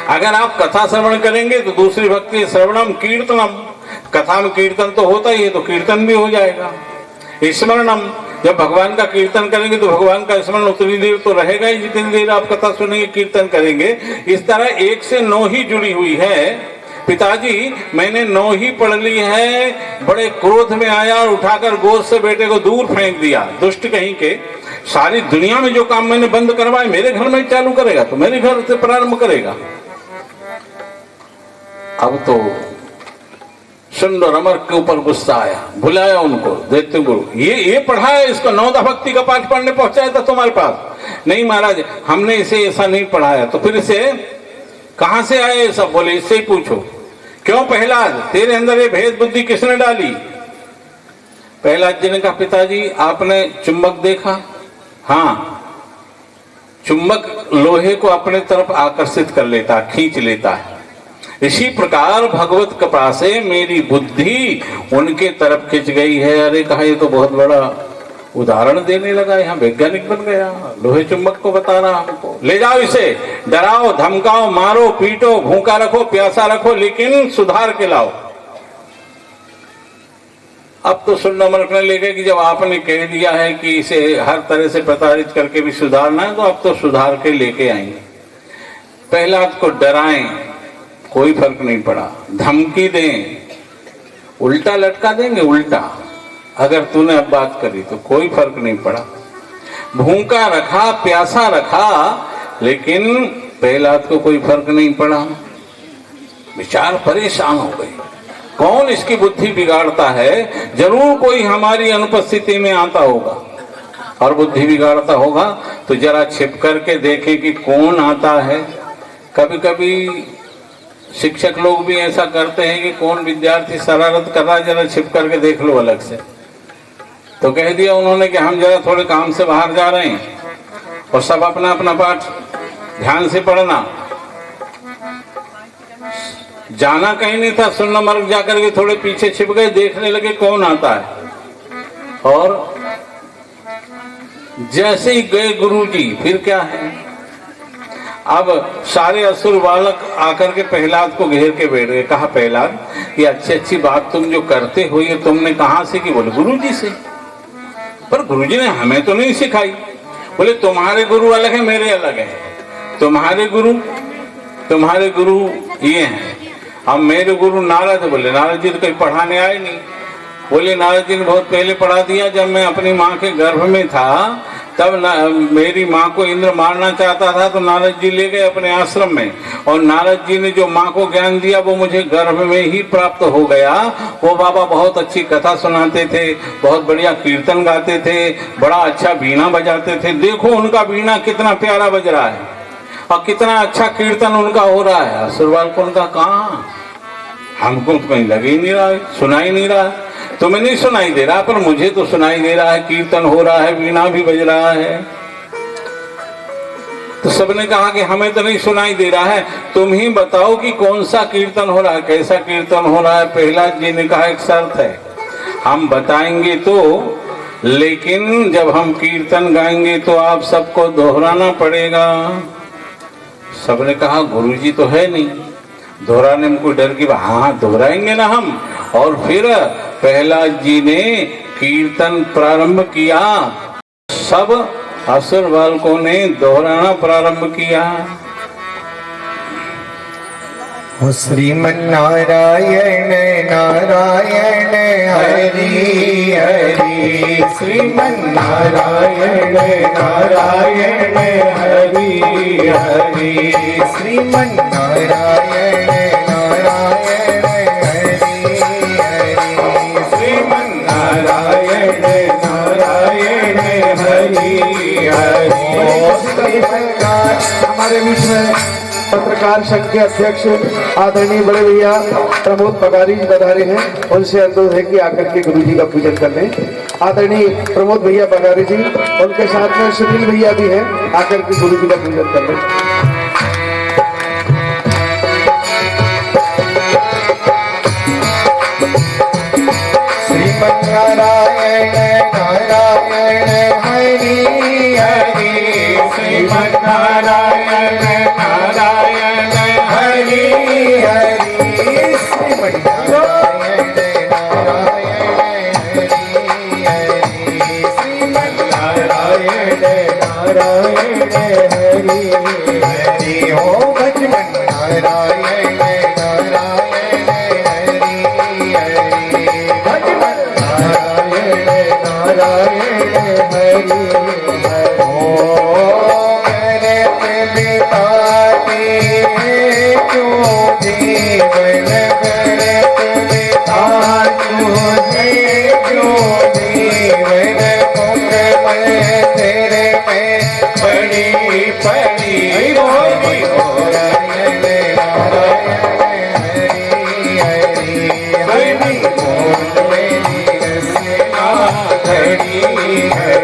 अगर आप कथा श्रवण करेंगे तो दूसरी भक्ति श्रवणम कीर्तनम, कथा में कीर्तन तो होता ही है, तो कीर्तन भी हो जाएगा। स्मरणम, जब भगवान का कीर्तन करेंगे तो भगवान का स्मरण उतनी देर तो रहेगा ही जितनी देर आप कथा सुनेंगे, कीर्तन करेंगे। इस तरह 1 से 9 ही जुड़ी हुई है। पिताजी मैंने 9 ही पढ़ ली है। बड़े क्रोध में आया और उठाकर गोद से बेटे को दूर फेंक दिया। दुष्ट कहीं के, सारी दुनिया में जो काम मैंने बंद करवाए मेरे घर में चालू करेगा, तो मेरे घर से प्रारंभ करेगा। अब तो शुंड और अमर्क के ऊपर गुस्सा आया, बुलाया उनको, दैत्य गुरु, ये पढ़ा है, इसको 9 भक्ति का पाठ पढ़ने पहुंचाया था तुम्हारे पास? नहीं महाराज, हमने इसे ऐसा नहीं पढ़ाया। तो फिर इसे कहां से आए ये सब? बोले इससे ही पूछो। क्यों प्रहलाद, तेरे अंदर ये भेद बुद्धि किसने डाली? प्रहलाद जी ने कहा, पिताजी आपने चुंबक देखा? हाँ, चुंबक लोहे को अपने तरफ आकर्षित कर लेता, खींच लेता है। इसी प्रकार भगवत कृपा से मेरी बुद्धि उनके तरफ खिंच गई है। अरे कहा, ये तो बहुत बड़ा उदाहरण देने लगा, यहाँ वैज्ञानिक बन गया, लोहे चुंबक को बता रहा हमको। ले जाओ इसे, डराओ, धमकाओ, मारो, पीटो, भूखा रखो, प्यासा रखो, लेकिन सुधार के लाओ। अब तो सुनना मरकने लगे कि जब आपने कह दिया है कि इसे हर तरह से प्रताड़ित करके भी सुधारना है, तो अब तो सुधार के लेके आएंगे। पहला को डराएं, कोई फर्क नहीं पड़ा। धमकी दें, उल्टा लटका देंगे, उल्टा। अगर तूने अब बात करी तो कोई फर्क नहीं पड़ा। भूखा रखा, प्यासा रखा, लेकिन प्रहलाद को कोई फर्क नहीं पड़ा। विचार परेशान हो गए, कौन इसकी बुद्धि बिगाड़ता है? जरूर कोई हमारी अनुपस्थिति में आता होगा और बुद्धि बिगाड़ता होगा, तो जरा छिप करके देखें कि कौन आता है। कभी कभी शिक्षक लोग भी ऐसा करते हैं कि कौन विद्यार्थी शरारत कर रहा है, जरा छिप करके देख लो अलग से। तो कह दिया उन्होंने कि हम जरा थोड़े काम से बाहर जा रहे हैं और सब अपना अपना पाठ ध्यान से पढ़ना। जाना कहीं नहीं था, सुनना मर्ग जाकर के थोड़े पीछे छिप गए, देखने लगे कौन आता है। और जैसे ही गए गुरुजी, फिर क्या है, अब सारे असुर बालक आकर के प्रहलाद को घेर के बैठ गए। कहा प्रहलाद, ये अच्छी अच्छी बात तुम जो करते हो, ये तुमने कहाँ से की? बोले गुरुजी से। पर गुरुजी ने हमें तो नहीं सिखाई। बोले तुम्हारे गुरु अलग है, मेरे अलग है। तुम्हारे गुरु ये हैं, अब मेरे गुरु नारद। बोले नारद जी तो कहीं पढ़ाने आए नहीं। बोले नारद जी ने बहुत पहले पढ़ा दिया, जब मैं अपनी माँ के गर्भ में था तब मेरी माँ को इंद्र मारना चाहता था, तो नारद जी ले गए अपने आश्रम में, और नारद जी ने जो माँ को ज्ञान दिया वो मुझे गर्भ में ही प्राप्त हो गया। वो बाबा बहुत अच्छी कथा सुनाते थे, बहुत बढ़िया कीर्तन गाते थे, बड़ा अच्छा बीना बजाते थे। देखो उनका बीना कितना प्यारा बज रहा है और कितना अच्छा कीर्तन उनका हो रहा है। असुरवाल को उनका कहाँ, हमको तो कहीं लगे ही नहीं रहा है, सुनाई नहीं रहा है। तुम्हें नहीं सुनाई दे रहा, पर मुझे तो सुनाई दे रहा है, कीर्तन हो रहा है, वीणा भी बज रहा है। तो सबने कहा कि हमें तो नहीं सुनाई दे रहा है, तुम ही बताओ कि कौन सा कीर्तन हो रहा है, कैसा कीर्तन हो रहा है। प्रहलाद जी ने कहा एक शर्त है, हम बताएंगे तो, लेकिन जब हम कीर्तन गाएंगे तो आप सबको दोहराना पड़ेगा। सबने कहा गुरुजी तो है नहीं, दोहराने में कोई डर की बात? हाँ दोहराएंगे ना हम। और फिर प्रहलाद जी ने कीर्तन प्रारंभ किया, सब असुर बालकों ने दोहराना प्रारंभ किया। श्रीमन नारायण नारायण हरि हरि, श्रीमन नारायण नारायण हरि हरि, श्रीमन नारायण नारायण हरि हरि, श्रीमन नारायण नारायण हरि हरि। हमारे बीच में पत्रकार संघ के अध्यक्ष आदरणीय बड़े भैया प्रमोद पगारी जी पधारे हैं, उनसे अनुरोध है कि आकर के गुरु जी का पूजन कर लें। आदरणीय प्रमोद भैया पगारी जी, उनके साथ में सुनील भैया भी हैं, आकर के गुरु जी का पूजन कर लें। श्रीमन नारायण नारायण हरि हरि, श्रीमन नारायण नारायण हरि हरि, श्रीमन नारायण नारायण हरि हरि, श्रीमन नारायण नारायण हरि हरि, ओ भजमन नारायण नारायण हरि हरि, भजमन नारायण नारायण हरि हरि। जीवन करत बिताजो है जो जीवन मुख में तेरे में पड़ी पड़ी, नारायण नारायण हरि हरि, हरि बोल मेरी रसना घड़ी है।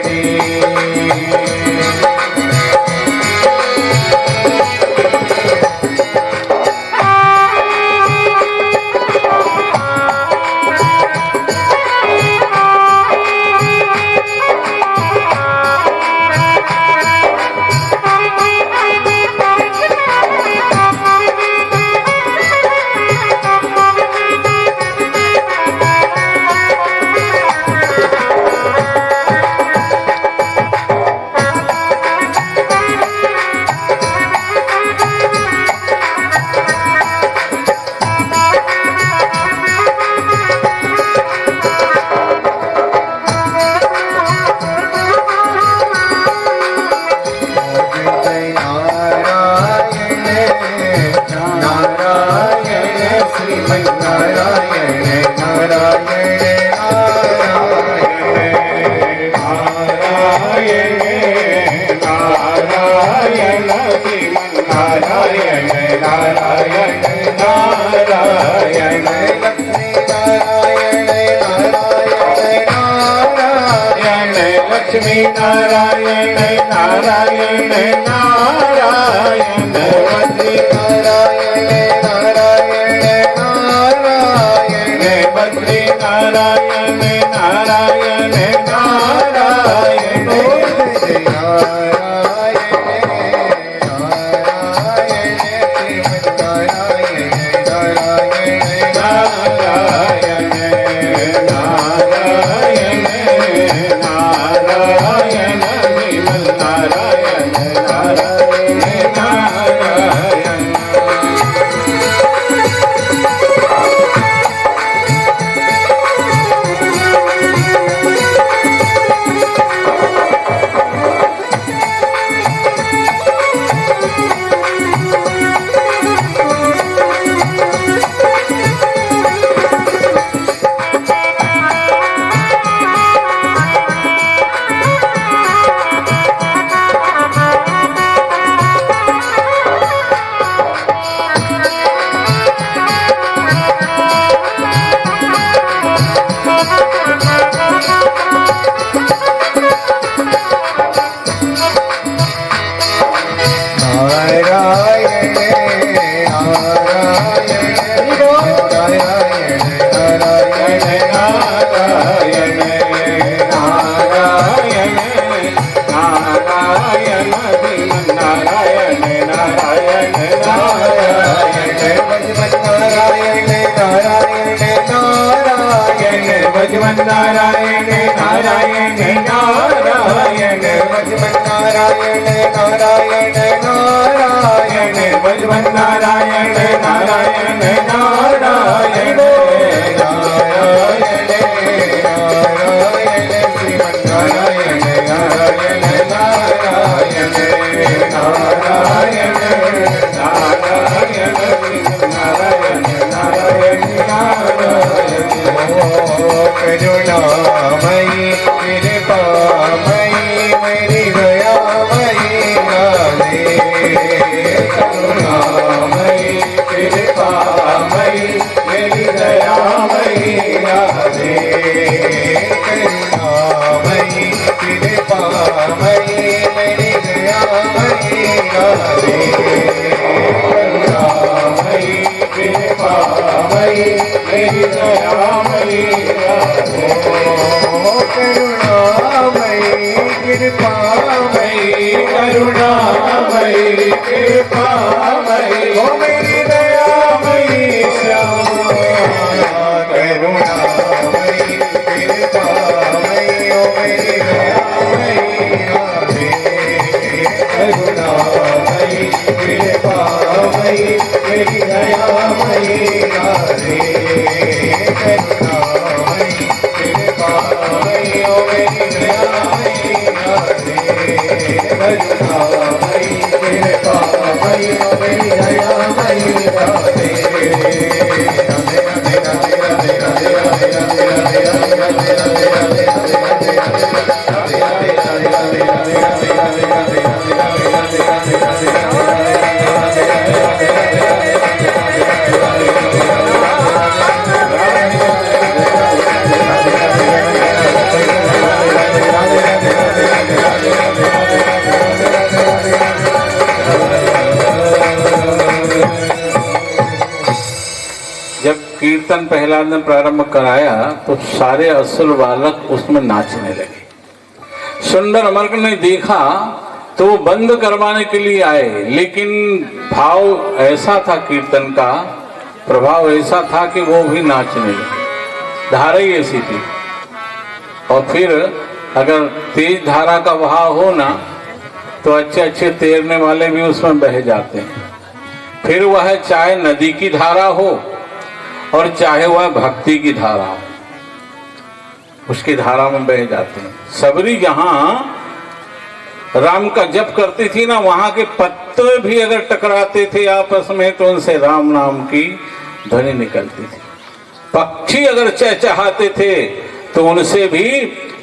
लक्ष्मी नारायण नारायण नारायण बद्री नारायण नारायण नारायण बद्री नारायण नारायण नारायण नारायण नारायण नारायण भजमन नारायण नारायण नारायण भजमन नारायण नारायण नारायण नारायण नारायण श्रीमन नारायण नारायण नारायण नारायण नारायण नारायण नारायण नारायण करुणामयी कृपामयी मेरी दयामयी राधे करुणामयी कृपामयी मेरी दयामयी राधे करुणामयी कृपामयी मेरी दयामयी राधे करुणामयी कृपामयी मेरी दयामयी करुणामयी कृपामयी करुणामयी कृपामयी ओ मेरी दयामयी श्यामा करुणामयी कृपामयी ओ मेरी दयामयी राधे करुणामयी कृपामयी मेरी दयामयी राधे करुणामयी कृपामयी ओ मेरी दयामयी राधे करुणामयी कृपामयी ओ मेरी दयामयी राधे राधे राधे राधे राधे राधे राधे राधे राधे जब कीर्तन पहला दिन प्रारंभ कराया तो सारे असुर बालक उसमें नाचने लगे। सुंदर अमरक ने देखा तो वो बंद करवाने के लिए आए, लेकिन भाव ऐसा था, कीर्तन का प्रभाव ऐसा था कि वो भी नाचने लगे। धारा ही ऐसी थी। और फिर अगर तेज धारा का बहाव हो ना तो अच्छे अच्छे तैरने वाले भी उसमें बह जाते हैं। फिर वह चाहे नदी की धारा हो और चाहे वह भक्ति की धारा हो, उसकी धारा में बह जाते हैं। सबरी जहां राम का जप करती थी ना, वहां के पत्ते भी अगर टकराते थे आपस में तो उनसे राम नाम की ध्वनि निकलती थी। पक्षी अगर चहचहाते थे तो उनसे भी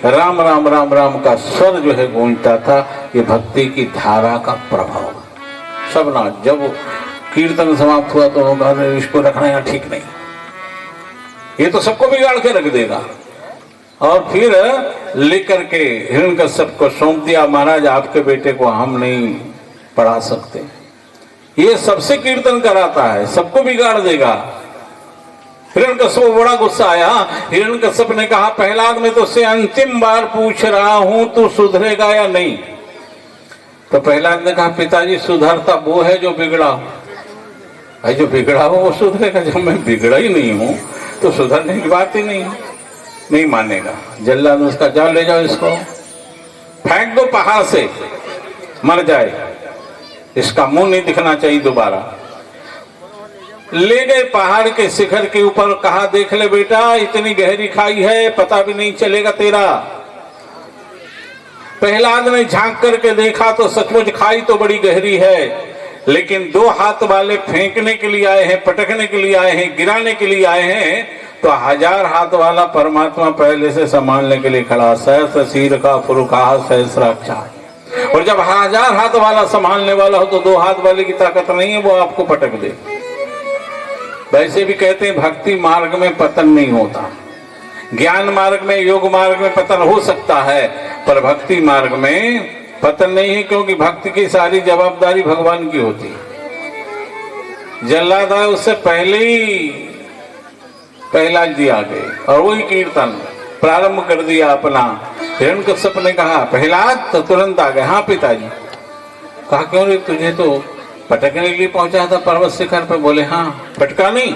राम राम राम राम का स्वर जो है गूंजता था। ये भक्ति की धारा का प्रभाव। सब ना जब कीर्तन समाप्त हुआ तो अरे इसको रखना यहाँ ठीक नहीं, ये तो सबको बिगाड़ के रख देगा। और फिर लेकर के हिरण्यकश्यप को सौंप दिया, महाराज आपके बेटे को हम नहीं पढ़ा सकते, ये सबसे कीर्तन कराता है, सबको बिगाड़ देगा। हिरण्यकश्यप को बड़ा गुस्सा आया। हिरण्यकश्यप ने कहा प्रहलाद मैं तो उससे अंतिम बार पूछ रहा हूं तू सुधरेगा या नहीं। तो प्रहलाद ने कहा पिताजी सुधरता वो है जो बिगड़ा हो। भाई जो बिगड़ा हो वो सुधरेगा, जब मैं बिगड़ा ही नहीं हूं तो सुधरने की बात ही नहीं है। नहीं मानेगा। जल्लाद उसका जाओ ले जाओ, इसको फेंक दो पहाड़ से, मर जाए, इसका मुंह नहीं दिखना चाहिए दोबारा। ले गए पहाड़ के शिखर के ऊपर, कहा देख ले बेटा इतनी गहरी खाई है, पता भी नहीं चलेगा तेरा। प्रहलाद ने झांक करके देखा तो सचमुच खाई तो बड़ी गहरी है, लेकिन दो हाथ वाले फेंकने के लिए आए हैं, पटकने के लिए आए हैं, गिराने के लिए आए हैं, तो 1000 हाथ वाला परमात्मा पहले से संभालने के लिए खड़ा। सहस्र शीर का फुरुखा सहस्राक्षा। और जब 1000 हाथ वाला संभालने वाला हो तो 2 हाथ वाले की ताकत नहीं है, वो आपको पटक दे। वैसे भी कहते हैं भक्ति मार्ग में पतन नहीं होता, ज्ञान मार्ग में योग मार्ग में पतन हो सकता है, पर भक्ति मार्ग में पतन नहीं है, क्योंकि भक्ति की सारी जवाबदारी भगवान की होती है। जल्लाद आए उससे पहले ही प्रहलाद जी आ गए और वही कीर्तन प्रारंभ कर दिया अपना। हिरण्यकश्यप ने कहा प्रहलाद, तो तुरंत आ गए। हाँ पिताजी। कहा क्यों रे, तुझे तो पटकने के लिए पहुंचा था पर्वत शिखर पे। बोले हाँ। पटका नहीं,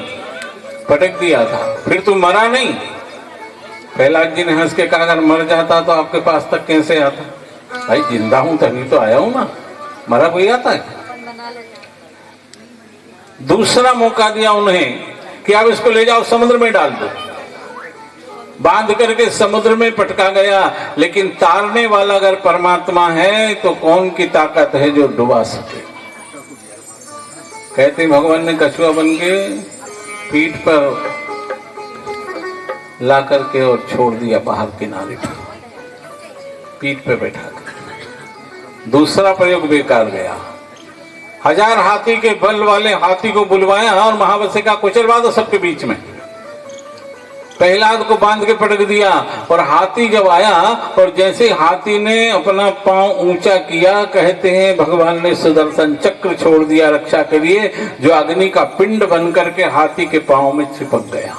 पटक दिया था, फिर तू मरा नहीं। प्रहलाद जी ने हंस के कहा अगर मर जाता तो आपके पास तक कैसे आता। भाई जिंदा हूं तभी तो आया हूं ना, मरा कोई आता है। दूसरा मौका दिया उन्हें कि आप इसको ले जाओ समुद्र में डाल दो। बांध करके समुद्र में पटका गया, लेकिन तारने वाला अगर परमात्मा है तो कौन की ताकत है जो डुबा सके। कहते भगवान ने कछुआ बन के पीठ पर ला करके और छोड़ दिया बाहर किनारे पर, पीठ पे बैठा कर। दूसरा प्रयोग बेकार गया। 1000 हाथी के बल वाले हाथी को बुलवाया और महावस्य का कुचलवा दो सबके बीच में। प्रहलाद को बांध के पटक दिया और हाथी जब आया और जैसे हाथी ने अपना पांव ऊंचा किया, कहते हैं भगवान ने सुदर्शन चक्र छोड़ दिया रक्षा के लिए, जो अग्नि का पिंड बन करके हाथी के पांव में चिपक गया।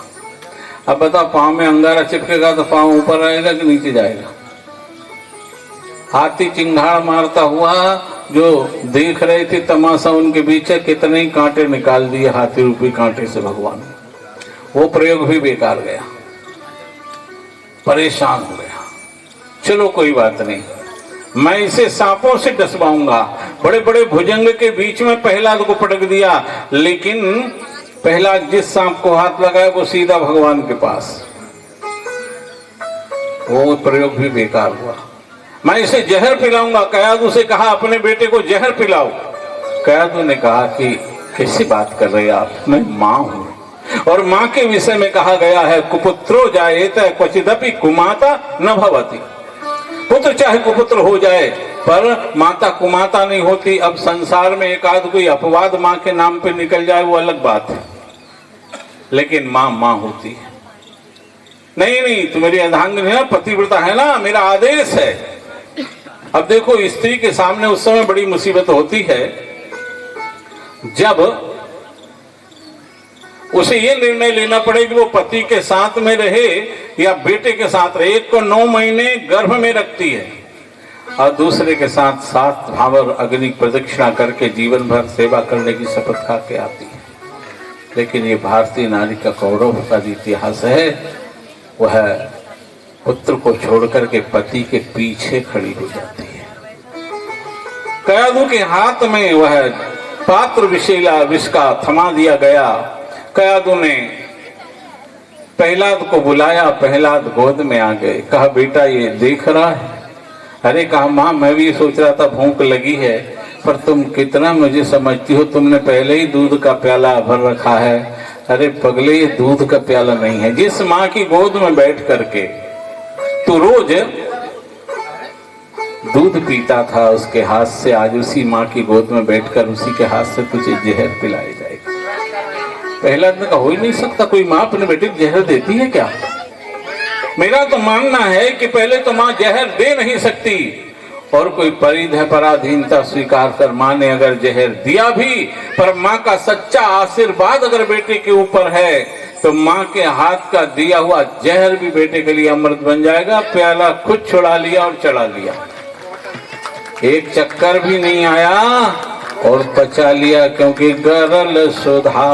अब बताओ पांव में अंगारा चिपकेगा तो पांव ऊपर रहेगा कि नीचे जाएगा। हाथी चिंगाड़ मारता हुआ, जो देख रहे थे तमाशा उनके बीच कितने ही कांटे निकाल दिए हाथी रूपी कांटे से भगवान। वो प्रयोग भी बेकार गया, परेशान हो गया। चलो कोई बात नहीं, मैं इसे सांपों से डसवाऊंगा। बड़े बड़े भुजंग के बीच में प्रहलाद को पटक दिया, लेकिन प्रहलाद जिस सांप को हाथ लगाए वो सीधा भगवान के पास। वो प्रयोग भी बेकार हुआ। मैं इसे जहर पिलाऊंगा। कयादू से कहा अपने बेटे को जहर पिलाओ। कयादू ने कहा कि कैसी बात कर रहे आप, मैं माँ हूं और माँ के विषय में कहा गया है कुपुत्रो जायेत क्वचिदपि कुमाता न भवति। पुत्र चाहे कुपुत्र हो जाए पर माता कुमाता नहीं होती। अब संसार में एक आध कोई अपवाद माँ के नाम पे निकल जाए वो अलग बात है, लेकिन माँ माँ होती है। नहीं नहीं, तुम्हारी अर्धांगिनी है, पतिव्रता है ना, मेरा आदेश है। अब देखो स्त्री के सामने उस समय बड़ी मुसीबत होती है जब उसे ये निर्णय लेना पड़े कि वो पति के साथ में रहे या बेटे के साथ रहे। एक को 9 महीने गर्भ में रखती है और दूसरे के साथ 7 भावर अग्नि प्रदक्षिणा करके जीवन भर सेवा करने की शपथ खा के आती है। लेकिन ये भारतीय नारी का गौरव का इतिहास है, वह पुत्र को छोड़कर के पति के पीछे खड़ी हो जाती है। कयादू के हाथ में वह पात्र विषैला विष का थमा दिया गया। कयादू ने प्रहलाद को बुलाया, प्रहलाद गोद में आ गए। कहा बेटा ये देख रहा है। अरे कहा माँ मैं भी सोच रहा था भूख लगी है, पर तुम कितना मुझे समझती हो, तुमने पहले ही दूध का प्याला भर रखा है, अरे पगले, ये दूध का प्याला नहीं है। जिस माँ की गोद में बैठ करके तू रोज दूध पीता था उसके हाथ से, आज उसी माँ की गोद में बैठकर उसी के हाथ से तुझे जहर पिलाया जाएगा। प्रहलाद ने कहा, हो ही नहीं सकता, कोई माँ अपने बेटे को जहर देती है क्या? मेरा तो मानना है कि पहले तो माँ जहर दे नहीं सकती, और कोई परिधि पराधीनता स्वीकार कर माँ ने अगर जहर दिया भी, पर माँ का सच्चा आशीर्वाद अगर बेटे के ऊपर है तो माँ के हाथ का दिया हुआ जहर भी बेटे के लिए अमृत बन जाएगा। प्याला खुद छुड़ा लिया और चढ़ा लिया, एक चक्कर भी नहीं आया और पचा लिया, क्योंकि गरल सुधा।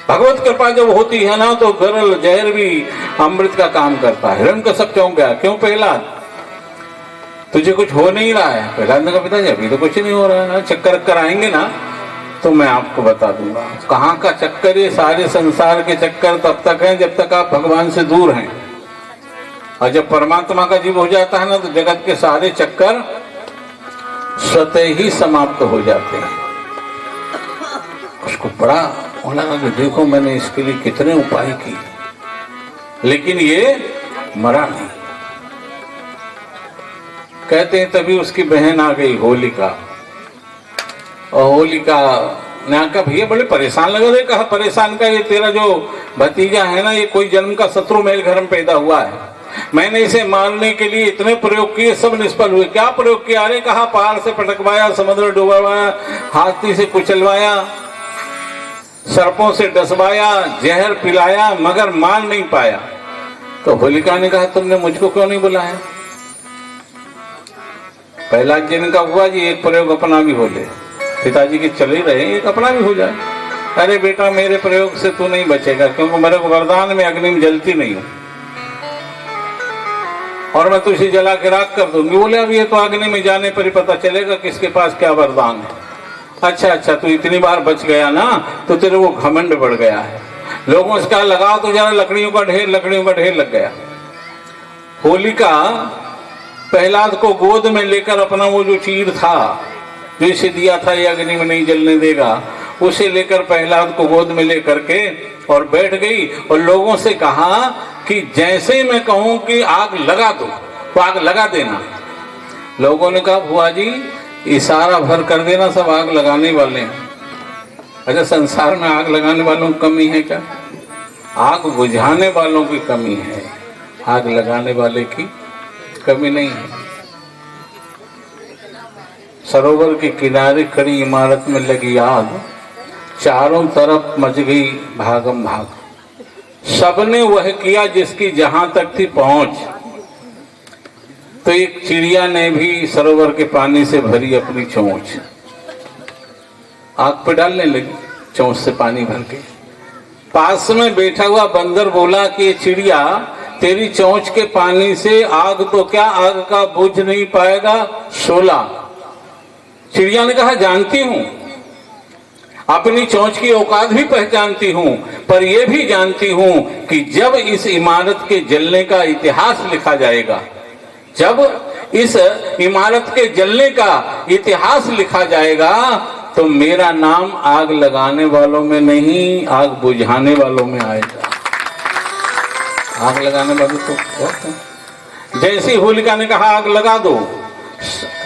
भगवत कृपा जब होती है ना तो गरल जहर भी अमृत का काम करता है। हिरण्यकश्यप क्यों गया? क्यों प्रहलाद, तुझे कुछ हो नहीं रहा है? प्रहलाद ने कहा, पिताजी अभी तो कुछ नहीं हो रहा है, चक्कर कर आएंगे ना तो मैं आपको बता दूंगा। कहाँ का चक्कर? ये सारे संसार के चक्कर तब तक हैं जब तक आप भगवान से दूर हैं, और जब परमात्मा का जीव हो जाता है ना तो जगत के सारे चक्कर स्वतः ही समाप्त हो जाते हैं। उसको बड़ा लगा कि देखो मैंने इसके लिए कितने उपाय किए, लेकिन ये मरा नहीं। कहते हैं तभी उसकी बहन आ गई होलिका, और होलिका ने कहा, भैया बड़े परेशान लग रहे। कहा, परेशान का, ये तेरा जो भतीजा है ना, ये कोई जन्म का शत्रु मेरे घर में पैदा हुआ है। मैंने इसे मारने के लिए इतने प्रयोग किए, सब निष्फल हुए। क्या प्रयोग किया? अरे कहा, पहाड़ से पटकवाया, समुद्र डुबवाया, हाथी से कुचलवाया, सर्पों से डसवाया, जहर पिलाया, मगर मार नहीं पाया। तो होलिका ने कहा, तुमने मुझको क्यों नहीं बुलाया? प्रहलाद जी ने कहा, हुआ जी एक प्रयोग अपना भी हो ले। पिताजी के चले ही रहे, एक अपना भी हो जाए। अरे बेटा, मेरे प्रयोग से तू नहीं बचेगा, क्योंकि मेरे को वरदान में अग्नि में जलती नहीं हूं, और मैं तुझे जला के राख कर दूंगी। बोले, अब ये तो अग्नि में जाने पर ही पता चलेगा किसके पास क्या वरदान है। अच्छा, तू इतनी बार बच गया ना तो तेरे को घमंड बढ़ गया है। लोगों से कहा, लगाओ तो जरा लकड़ियों का ढेर, लकड़ियों का ढेर लग गया। होलिका प्रहलाद को गोद में लेकर अपना वो जो चीर था, जो इसे दिया था ये अग्नि में नहीं जलने देगा, उसे लेकर प्रहलाद को गोद में लेकर के और बैठ गई, और लोगों से कहा कि जैसे मैं कहूं कि आग लगा दो तो आग लगा देना। लोगों ने कहा, बुआ जी इशारा भर कर देना, सब आग लगाने वाले हैं। अच्छा, संसार में आग लगाने वालों की कमी है क्या? आग बुझाने वालों की कमी है, आग लगाने वाले की कमी नहीं है। सरोवर के किनारे खड़ी इमारत में लगी आग, चारों तरफ मच गई भागम भाग। सबने वह किया जिसकी जहां तक थी पहुंच। तो एक चिड़िया ने भी सरोवर के पानी से भरी अपनी चोंच आग पे डालने लगी, चोंच से पानी भर के। पास में बैठा हुआ बंदर बोला कि ये चिड़िया, तेरी चोंच के पानी से आग तो क्या, आग का बुझ नहीं पाएगा शोला। चिड़िया ने कहा, जानती हूं, अपनी चोंच की औकात भी पहचानती हूं, पर यह भी जानती हूं कि जब इस इमारत के जलने का इतिहास लिखा जाएगा, जब इस इमारत के जलने का इतिहास लिखा जाएगा, तो मेरा नाम आग लगाने वालों में नहीं, आग बुझाने वालों में आएगा। आग लगाने वालों तो बहुत है। जैसी होलिका ने कहा आग लगा दो,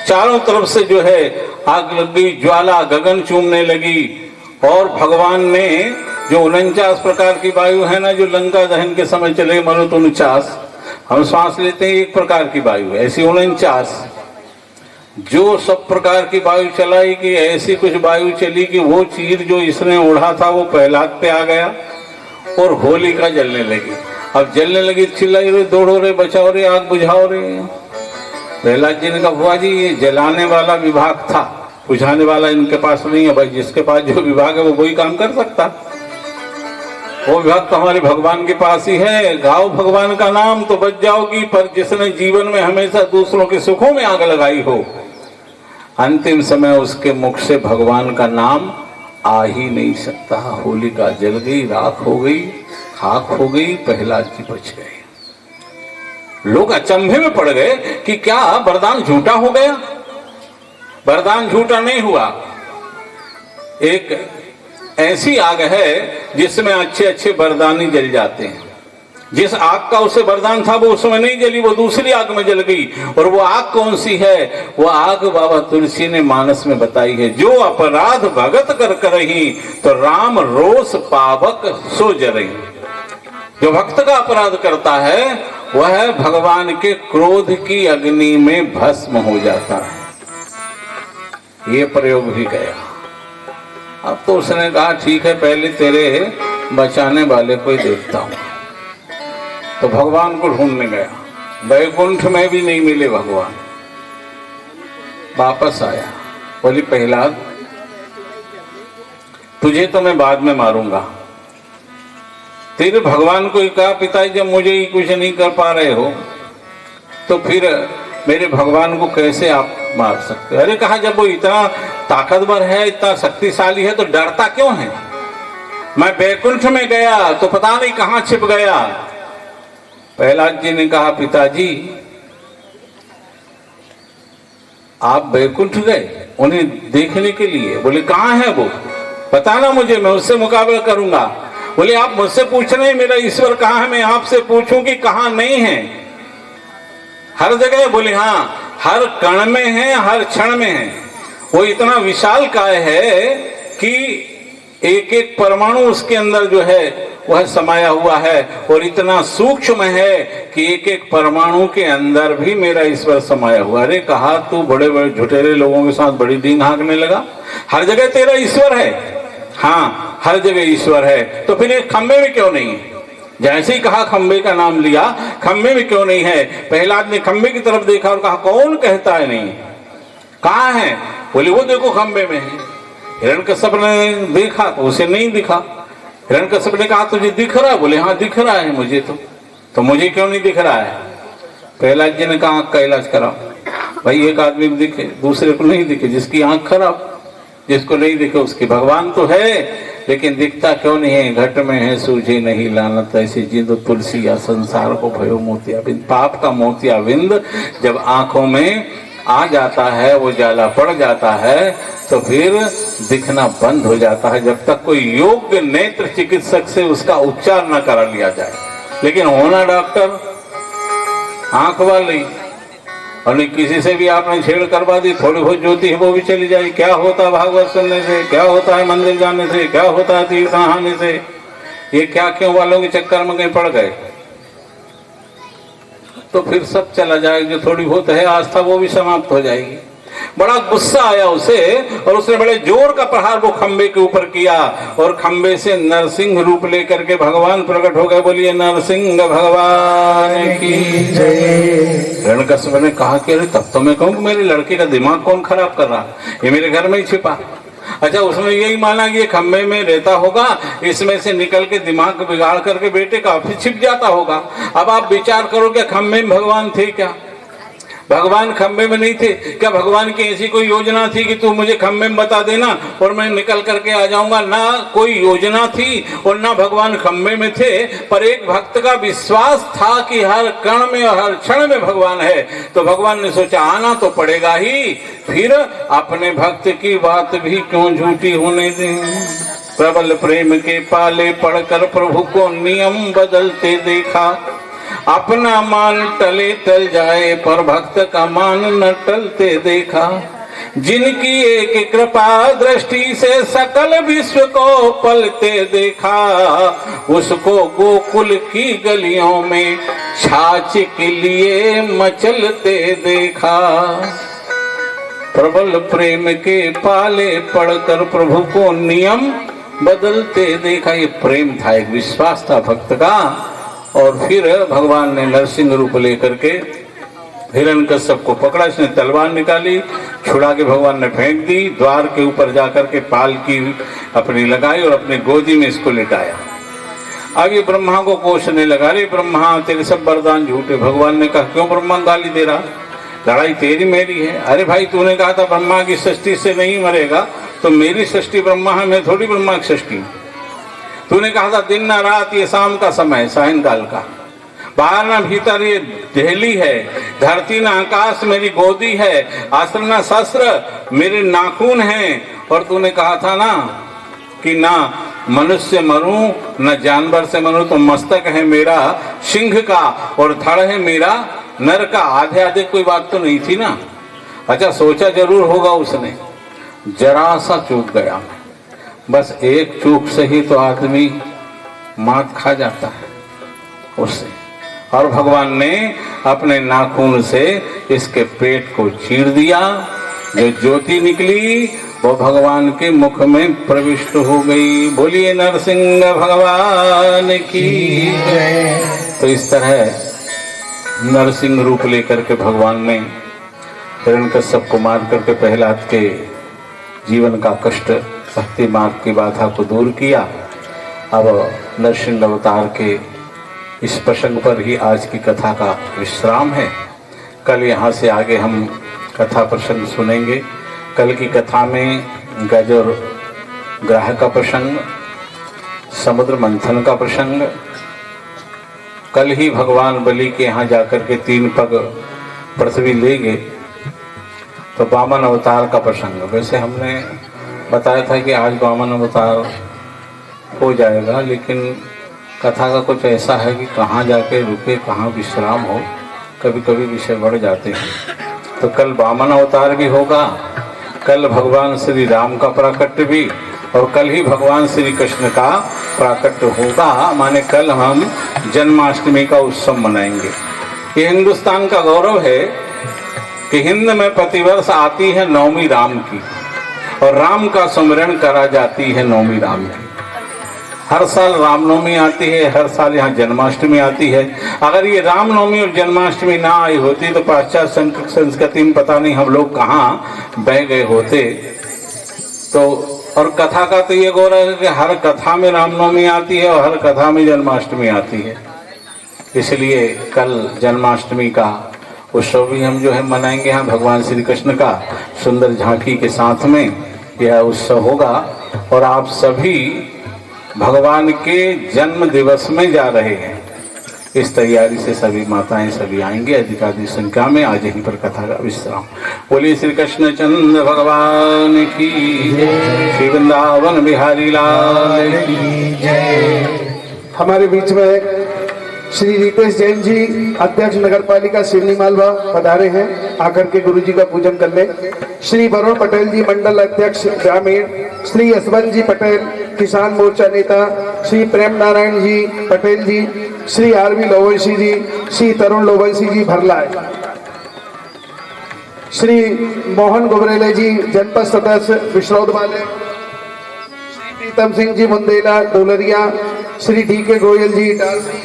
चारों तरफ से जो है आग लग गई, ज्वाला गगन चूमने लगी, और भगवान ने जो 49 प्रकार की वायु है ना, जो लंका दहन के समय चले, मरुत 49, हम सांस लेते हैं एक प्रकार की वायु है, ऐसी 49 जो सब प्रकार की वायु चलाई कि ऐसी कुछ वायु चली कि वो चीर जो इसने ओढ़ा था वो प्रहलाद पे आ गया और होलिका जलने लगी। अब जलने लगी, चिल्लाई रहे, दौड़ो रे, बचाओ रे, आग बुझाओ रे। प्रहलाद जी ने कहा, बुआ जी ये जलाने वाला विभाग था, बुझाने वाला इनके पास नहीं है। भाई जिसके पास जो विभाग है वो वही काम कर सकता, वो विभाग तो हमारे भगवान के पास ही है। गाओ भगवान का नाम तो बच जाओगी, पर जिसने जीवन में हमेशा दूसरों के सुखों में आग लगाई हो, अंतिम समय उसके मुख से भगवान का नाम आ ही नहीं सकता। होलिका जल गई, राख हो गई, खाक हो गई, प्रहलाद जी बच गए। लोग अचंभे में पड़ गए कि क्या वरदान झूठा हो गया? वरदान झूठा नहीं हुआ। एक ऐसी आग है जिसमें अच्छे अच्छे वरदानी जल जाते हैं। जिस आग का उसे वरदान था वो उसमें नहीं जली, वो दूसरी आग में जल गई। और वो आग कौन सी है? वो आग बाबा तुलसी ने मानस में बताई है, जो अपराध भगत कर करही तो राम रोष पावक सो जरही। जो भक्त का अपराध करता है वह भगवान के क्रोध की अग्नि में भस्म हो जाता है। ये प्रयोग भी गया। अब तो उसने कहा ठीक है, पहले तेरे बचाने वाले को ही देखता हूं। तो भगवान को ढूंढने गया, वैकुंठ में भी नहीं मिले भगवान। वापस आया, बोली प्रहलाद तुझे तो मैं बाद में मारूंगा। तेरे भगवान को ही कहा पिताजी जब मुझे ही कुछ नहीं कर पा रहे हो तो फिर मेरे भगवान को कैसे आप मार सकते? अरे कहा जब वो इतना ताकतवर है, इतना शक्तिशाली है तो डरता क्यों है? मैं वैकुंठ में गया तो पता नहीं कहां छिप गया। प्रहलाद जी ने कहा पिताजी आप वैकुंठ गए उन्हें देखने के लिए? बोले कहां है वो, बताना मुझे, मैं उससे मुकाबला करूंगा। बोले आप मुझसे पूछ रहे हैं मेरा ईश्वर कहां है, मैं आपसे पूछूं कि कहां नहीं है? हर जगह? बोले हाँ, हर कण में है, हर क्षण में है। वो इतना विशाल काय है कि एक एक परमाणु उसके अंदर जो है वह समाया हुआ है, और इतना सूक्ष्म है कि एक एक परमाणु के अंदर भी मेरा ईश्वर समाया हुआ। अरे कहा तू बड़े बड़े झुठेरे लोगों के साथ बड़ी डींग हाँकने लगा, हर जगह तेरा ईश्वर है। हाँ हर जगह ईश्वर है, तो फिर एक खंबे में क्यों नहीं है? जैसे ही कहा खंबे का नाम लिया, खंबे में क्यों नहीं है? प्रहलाद ने खंबे की तरफ देखा और कहा कौन कहता है नहीं, कहाँ है? बोले वो देखो खंबे में है। हिरण्यकश्यप ने देखा तो उसे नहीं दिखा। हिरण्यकश्यप ने कहा तुझे दिख रहा? बोले हाँ दिख रहा है मुझे तो मुझे क्यों नहीं दिख रहा है? प्रहलाद जी ने कहा आंख का इलाज कराओ। भाई एक आदमी को दिखे, दूसरे को नहीं दिखे, जिसकी आंख खराब, जिसको नहीं दिखे उसकी भगवान तो है लेकिन दिखता क्यों नहीं है? घट में है सूझे नहीं लानत, ऐसी जिंद तुलसी या संसार को भयो मोतिया बिंद। पाप का मोतिया बिंद जब आंखों में आ जाता है, वो जाला पड़ जाता है तो फिर दिखना बंद हो जाता है, जब तक कोई योग्य नेत्र चिकित्सक से उसका उपचार न करा लिया जाए। लेकिन होना डॉक्टर आंख वाली, और किसी से भी आपने छेड़ करवा दी, थोड़ी बहुत ज्योति है वो भी चली जाए। क्या होता है भागवत सुनने से, क्या होता है मंदिर जाने से, क्या होता है तीर्थ नहाने से? ये क्या क्यों वालों के चक्कर में कहीं पड़ गए तो फिर सब चला जाएगा। जो थोड़ी बहुत है आस्था वो भी समाप्त हो जाएगी। बड़ा गुस्सा आया उसे, और उसने बड़े जोर का प्रहार वो खंबे के ऊपर किया, और खंबे से नरसिंह रूप लेकर के भगवान प्रकट हो गए। बोलिए नरसिंह भगवान की जय। हिरण्यकश्यप ने कहा कि अरे तब तो मैं कहूँ मेरे लड़के का दिमाग कौन खराब कर रहा, ये मेरे घर में ही छिपा। अच्छा उसने यही माना कि ये खंबे में रहता होगा, इसमें से निकल के दिमाग बिगाड़ करके बेटे का फिर छिप जाता होगा। अब आप विचार करो कि खंबे में भगवान थे क्या? भगवान खंबे में नहीं थे क्या? भगवान की ऐसी कोई योजना थी कि तू मुझे खंबे में बता देना और मैं निकल करके आ जाऊंगा? ना कोई योजना थी और ना भगवान खंबे में थे, पर एक भक्त का विश्वास था कि हर कण में और हर क्षण में भगवान है। तो भगवान ने सोचा आना तो पड़ेगा ही, फिर अपने भक्त की बात भी क्यों झूठी होने दें। प्रबल प्रेम के पाले पढ़कर प्रभु को नियम बदलते देखा, अपना मान टले टल जाए पर भक्त का मान न टलते देखा। जिनकी एक कृपा दृष्टि से सकल विश्व को पलते देखा, उसको गोकुल की गलियों में छाछ के लिए मचलते देखा। प्रबल प्रेम के पाले पढ़कर प्रभु को नियम बदलते देखा। ये प्रेम था, एक विश्वास था भक्त का। और फिर भगवान ने नरसिंह रूप लेकर के हिरण्यकश्यप को पकड़ा, इसने तलवार निकाली, छुड़ा के भगवान ने फेंक दी, द्वार के ऊपर जाकर के पाल की अपनी लगाई और अपने गोदी में इसको लिटाया। अब ये ब्रह्मा को कोसने लगा, रे ब्रह्मा तेरे सब वरदान झूठे। भगवान ने कहा क्यों ब्रह्मा गाली दे रहा, लड़ाई तेरी मेरी है। अरे भाई तूने कहा था ब्रह्मा की सृष्टि से नहीं मरेगा, तो मेरी सृष्टि ब्रह्मा है, मैं थोड़ी ब्रह्मा की सृष्टि। तूने कहा था दिन ना रात, ये शाम का समय सायंकाल का, बाहर ना भीतर ये दहली है, धरती ना आकाश मेरी गोदी है, अस्त्र ना शस्त्र मेरे नाखून हैं। और तूने कहा था ना कि ना मनुष्य मरूं न जानवर से मरूं, तो मस्तक है मेरा सिंह का और धड़ है मेरा नर का। आधे आधे कोई बात तो नहीं थी ना। अच्छा, सोचा जरूर होगा उसने, जरा सा चूक गया मैं, बस एक चूक से ही तो आदमी मात खा जाता है उससे। और भगवान ने अपने नाखून से इसके पेट को चीर दिया, जो ज्योति निकली वो भगवान के मुख में प्रविष्ट हो गई। बोलिए नरसिंह भगवान की जय। तो इस तरह नरसिंह रूप लेकर के भगवान ने हिरण्यकश्यप को मार करके प्रहलाद के जीवन का कष्ट, भक्ति मार्ग की बाधा को दूर किया। अब नरसिंह अवतार के इस प्रसंग पर ही आज की कथा का विश्राम है। कल यहाँ से आगे हम कथा प्रसंग सुनेंगे। कल की कथा में गजर ग्रह का प्रसंग, समुद्र मंथन का प्रसंग, कल ही भगवान बलि के यहाँ जाकर के 3 पग पृथ्वी लेंगे, तो वामन अवतार का प्रसंग। वैसे हमने बताया था कि आज वामन अवतार हो जाएगा, लेकिन कथा का कुछ ऐसा है कि कहाँ जाके रुके, कहाँ विश्राम हो, कभी कभी विषय बढ़ जाते हैं। तो कल वामन अवतार भी होगा, कल भगवान श्री राम का प्राकट्य भी, और कल ही भगवान श्री कृष्ण का प्राकट्य होगा। माने कल हम जन्माष्टमी का उत्सव मनाएंगे। ये हिंदुस्तान का गौरव है कि हिंद में प्रतिवर्ष आती है नवमी राम की, और राम का सुमिरन करा जाती है नवमी राम की। हर साल रामनवमी आती है, हर साल यहाँ जन्माष्टमी आती है। अगर ये रामनवमी और जन्माष्टमी ना आई होती तो पाश्चात्य संस्कृति में पता नहीं हम लोग कहाँ बह गए होते। तो और कथा का तो ये गौरव है कि हर कथा में रामनवमी आती है और हर कथा में जन्माष्टमी आती है। इसलिए कल जन्माष्टमी का उत्सव भी हम जो है मनाएंगे यहाँ भगवान श्री कृष्ण का सुंदर झांकी के साथ में यह उत्सव होगा। और आप सभी भगवान के जन्म दिवस में जा रहे हैं, इस तैयारी से सभी माताएं सभी आएंगे अधिकाधिक संख्या में। आज यहीं पर कथा का विश्राम। बोलिए श्री कृष्ण चंद्र भगवान की श्री वृंदावन बिहारी लाल की जय। हमारे बीच में श्री रितेश जैन जी अध्यक्ष नगर पालिका सिवनी मालवा पधारे हैं, आकर के गुरु जी का पूजन कर ले। श्री वरुण पटेल जी मंडल अध्यक्ष ग्रामीण, श्री यशवंत जी पटेल किसान मोर्चा नेता, श्री प्रेम नारायण जी पटेल जी, श्री आरवी लोवंशी जी, श्री तरुण लोवंशी जी भरलाए, श्री मोहन गुबरेले जी जनपद सदस्य विश्रोद वाले, श्री प्रीतम सिंह जी मुंदेला डोलरिया, श्री डी के गोयल जी डालसी,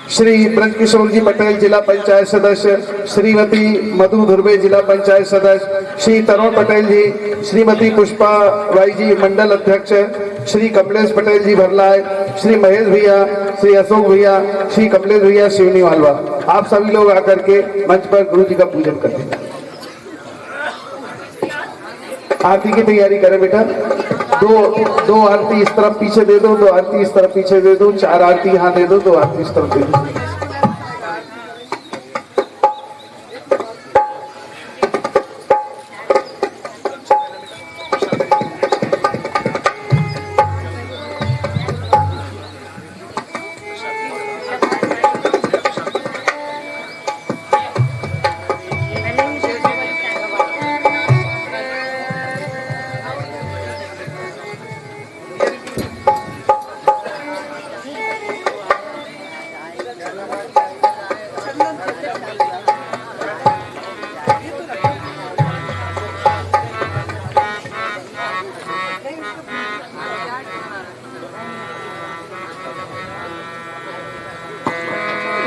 श्री ब्रजकिशोर जी पटेल जिला पंचायत सदस्य, श्रीमती मधु धुर्वे जिला पंचायत सदस्य, श्री तरुण पटेल जी, श्रीमती पुष्पा वाई जी मंडल अध्यक्ष, श्री कमलेश पटेल जी भरलाए, श्री महेश भैया, श्री अशोक भैया, श्री कमलेश भैया सिवनी मालवा। आप सभी लोग आकर के मंच पर गुरु जी का पूजन करें। आरती की तैयारी करें बेटा। दो आरती इस तरफ पीछे दे दो, 2 आरती इस तरफ पीछे दे दो, 4 आरती यहाँ दे दो, 2 आरती इस तरफ दे दो।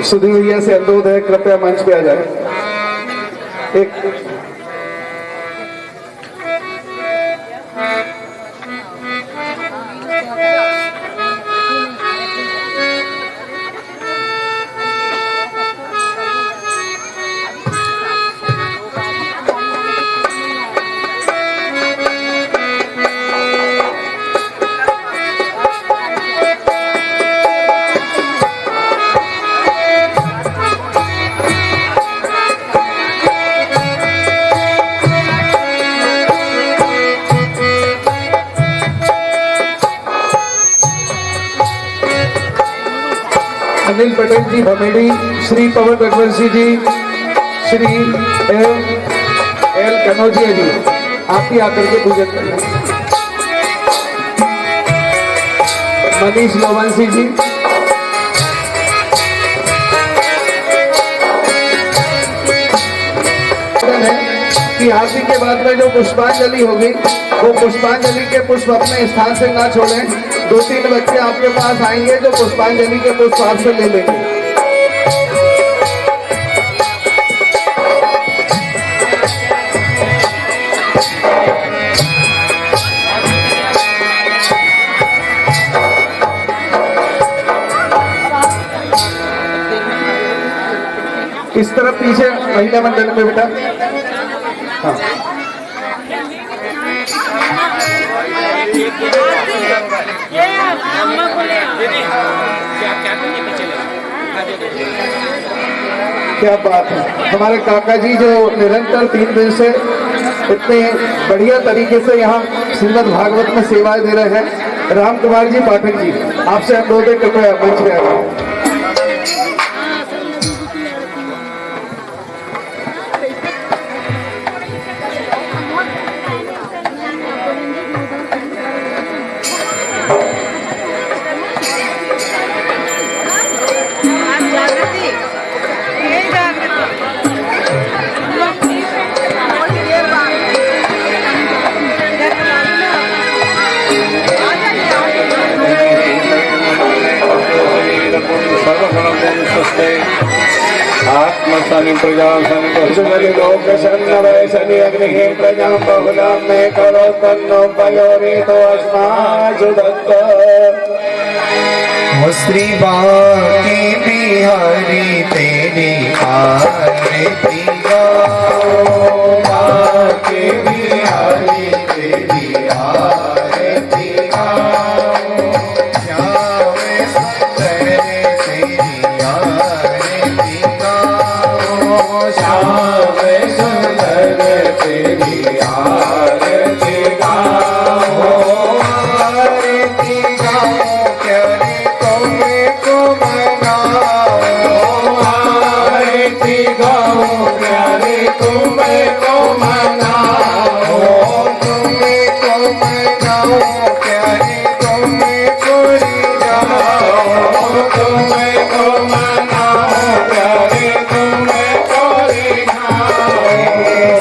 सुधीर भैया से अनुरोध है कृपया मंच पे आ जाए। एक अनिल पटेल जी भमेड़ी, श्री पवन रघुवंशी जी, श्री एल कनौजिया जी, आप भी आकर के पूजन करना। मनीष लोवंशी जी, है कि आरती के बाद में जो पुष्पांजलि होगी वो पुष्पांजलि के पुष्प अपने स्थान से ना छोड़ें। 2-3 बच्चे आपके पास आएंगे जो पुष्पांजलि के पुष्प आपसे ले लेंगे। इस तरफ पीछे महिला मंडल में बेटा। हाँ। क्या बात है, हमारे काका जी जो निरंतर 3 दिन से इतने बढ़िया तरीके से यहाँ श्रीमद् भागवत में सेवाएं दे रहे हैं, राम कुमार जी पाठक जी, आपसे अनुरोध है कृपया मंच पे आइए। आत्मसनि प्रजासनि लोक शनि अग्नि प्रजा बहुला में करो तन्नो पयोरितो अस्मासु दत्त। ओ श्री बांके बिहारी तेरी आरती गाओ, बांके बिहारी तेरी आरती गाओ, श्याम सुंदर तेरी आरती गाओ, श्याम सुंदर तेरी आरती गाओ, आरती गाओ प्यारे तुमको मनाओ, आरती गाओ प्यारे तुमको मनाओ, तुमको मनाओ प्यारे तुमको रिझाओ, तुमको मनाओ प्यारे तुमको रिझाओ,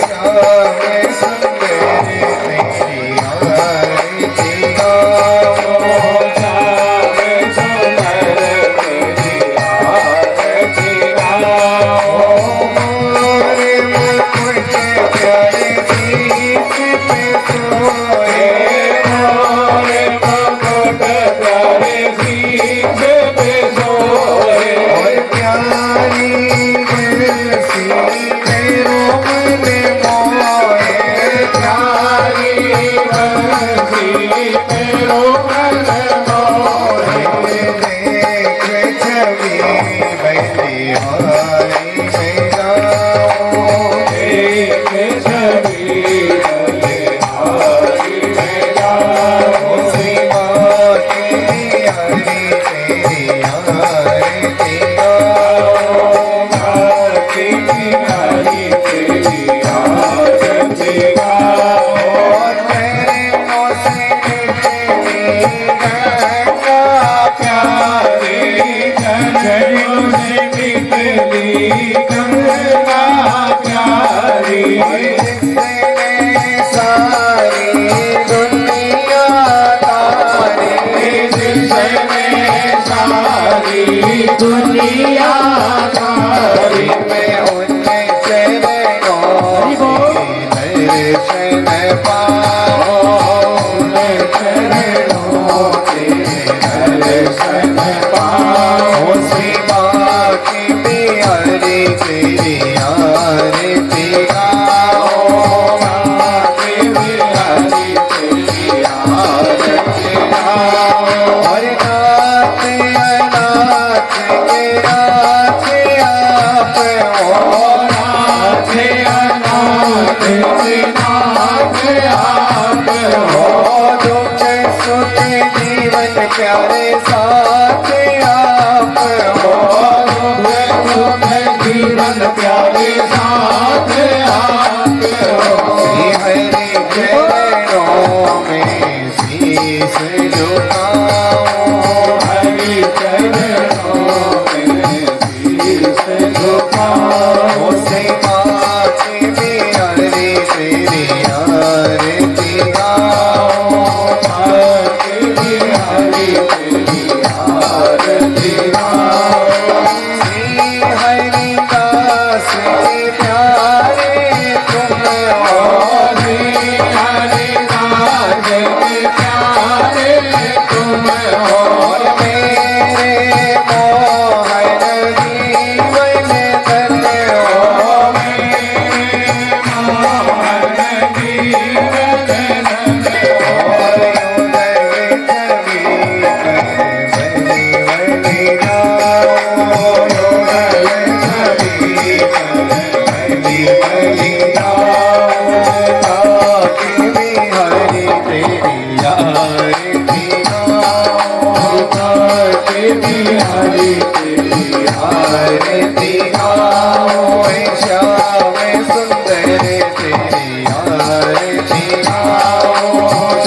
श्याम सुंदर तेरी आरती गाओ, श्याम सुंदर तेरी आरती गाओ, मोरे मुकुट प्यारे शीश पे सोए, मोरे मुकुट प्यारे शीश पे सोए, और प्यारी बरसी मेरो मन मोहे, प्यारी बरसी मेरो मन मोहे, देख छवि बलिहारी में जाओ, देख छवि बलिहारी में जाओ, श्री बांके बिहारी तेरी आरती गाओ, बांके बिहारी तेरी आरती गाओ, तेरे मोसे निकली गंगा प्यारी, तेरे मोसे निकली गंगा प्यारी, जिसने सारी दुनिया तारी, जिसने सारी दुनिया तारी, मैं उनके चरणों से दर्शन पाऊं, उनके चरणों से दर्शन पाऊं, श्री बांके बिहारी तेरी आरती गाओ, बांके बिहारी तेरी आरती गाओ, और नाथ अनाथ के नाथ आप हो, नाथ अनाथ के नाथ आप हो, दुख सुख जीवन प्यारे साथ आप हो, शीश झुकाओ से माँ की बिहारी तेरी आरती गाओ माँ की बिहारी तेरी आरती गाओ श्री हरिदास के प्यारे तुम हो श्री हरिदास के प्यारे तुम हो मेरे मोहन जीवन धन्य हो मेरे मोहन जीवन धन्य हो उदय छवि बलि बलि गाओ उदय छवि बलि बलि गाओ ताकि बिहारी तेरी आरती गाओ ताकि बिहारी तेरी आरती गाओ श्याम सुंदर तेरी आरती गाओ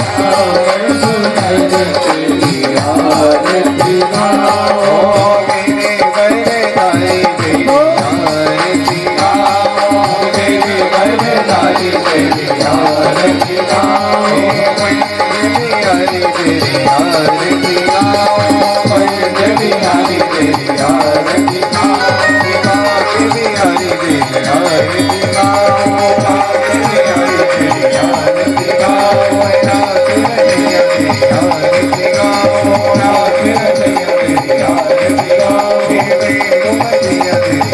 श्याम सुंदर तेरी आरती गाओ मेरे बरदाई तेरी आरती गाओ मेरे बरदाई तेरी आरती गाओ बिहारी तेरी आरती गाओ बिहारी तेरी आरती गाओ बिहारी तेरी आरती गाओ बिहारी तेरी आरती गाओ नाथ मैया तेरी आरती गाओ नाथ मैया तेरी आरती गाओ बेगम मैया तेरी आरती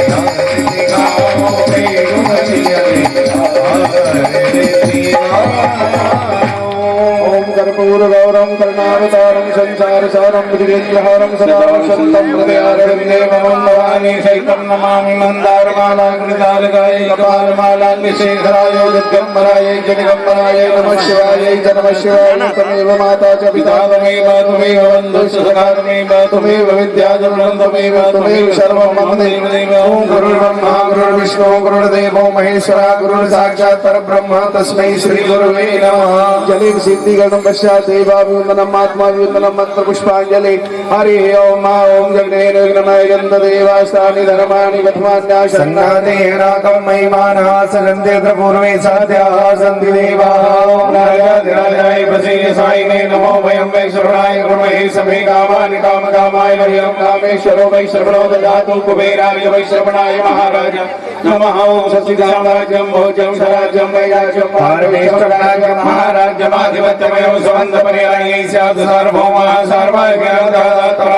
गाओ बेगम मैया तेरी आरती गाओ ओम कर्पूर गौरम करुणावतारम संसार सारम बुद्धिन्द्रहारम सदा वसंतम हृदयारविंदे मम भवानी शैतं नमामि मंदारमाला कृतालकाय कपालमाला निशेखराय जगदम्बराय जगदम्बराय नमः शिवाय तमेव माता च पिता तमेव बन्धुः सखा तमेव विद्या तमेव सर्वं मम देवदेव ओम गुरुर्ब्रह्मा गुरुर्विष्णु गुरुर्देवो महेश्वरा गुरुर्साक्षात् परब्रह्म तस्मै श्री गुरुवे नमः जले सिद्धि गणम पश्चात् देवाभिवंदनम आत्माभिवंदनम मंत्र पुष्पांजलि हरि ओम ओम जगनेन विघ्नमय गन्ध देवास्तानि धर्माणि वत्मान्या सन्नादेराकं महिमानः सनन्ते पूर्वे साध्याः सन्ति देवाः ॐ नारायणाय प्रसीद सायिने नमो वयं वैश्रवणाय कुर्महे समे कामानि कामकामाय वयं कामेश्वरो वैश्रवणो ददातु कुबेराय वैश्रवणाय महाराज नमः ॐ सच्चिदानन्दं भोजं सराज्यं वैराज्यं परमेश्वराज्यं महाराज्यमाधिपत्यमयो सुवन्दपर्यायै स्यात् सार्वभौमः सर्वज्ञानदाता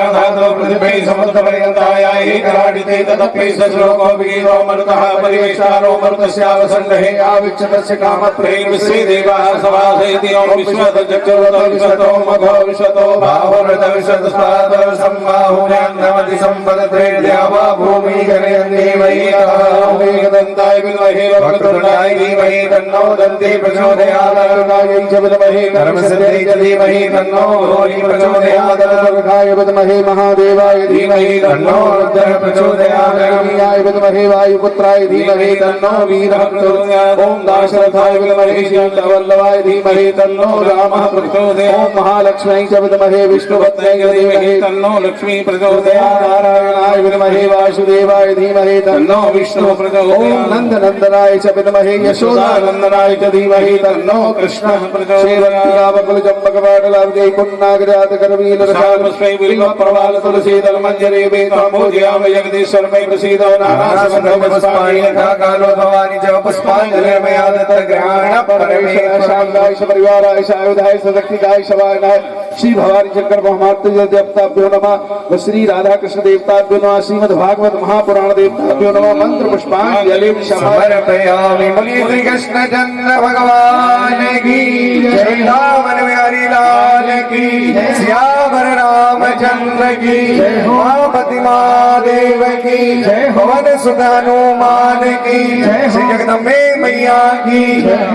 पृथिवी समुद्रपर्यन्ताय एकराडिते तदपि श्लोको विगीतो मरुतः परिवेष्टारो मरुतस्यावसन्धे आविक्षतस्य कामप्रेम विश्वे देवाः सभासयति ओम विश्वतचक्षुर्वतो विश्वतो मघो विश्वतो भावरत विश्वतस्पाद सम्बाहुन्यान्नमति सम्पदत्रेद्यावा भूमि गणयन्देवैः वेगदन्ताय विद्महे वक्रतुण्डाय धीमहि तन्नो दन्ति प्रचोदयात् रुद्राय च विद्महे कर्मसिद्धियै च धीमहि तन्नो भूरि प्रचोदयात् रुद्राय विद्महे महादेवाय धीमहि तन्नो रुद्रः प्रचोदयात् रम्याय विद्महे वायुपुत्राय धीमहि तन्नो वीरः प्रचोदयात् ओम दाशरथाय विद्महे श्रीवल्लभाय धीमहि तन्नो रामः प्रचोदयात् ओम महालक्ष्म्यै च विद्महे विष्णुपत्न्यै च धीमहि तन्नो लक्ष्मी प्रचोदयात् नारायणाय विद्महे वासुदेवाय धीमहि तन्नो विष्णुः प्रचोदयात् ओम नंदनंदनाय च विद्महे यशोदानंदनाय च धीमहि तन्नो कृष्णः प्रचोदयात् बकुल चंपक वाटलाब्जै कुन्नागरात करवील रसालस्मै बिल्व प्रवाल तुलसी दलमंजरी वेदांबोध्याम जगदीश्वर मय प्रसीदो नानासमन्धपुष्पाणि यथा कालो भवानी च पुष्पाञ्जलिर्मया दत्त ग्रहण परमेश्वर शान्ताय परिवाराय आयुधाय सशक्तिकाय शवानाय श्री भवानी शंकर महामातृ देवताभ्यो नमः श्री राधा कृष्ण देवताभ्यो नमः श्रीमद् भागवत महापुराण देवताभ्यो नमः मंत्र पुष्पांजलि समर्पयामि बोलिए श्री कृष्ण चंद्र भगवान की जय रावण बिहारी लाल की जय श्यावर रामचंद्र की जय उमापति महादेव की जय पवन सुत हनुमान की जय श्री जगदम्बे मैया की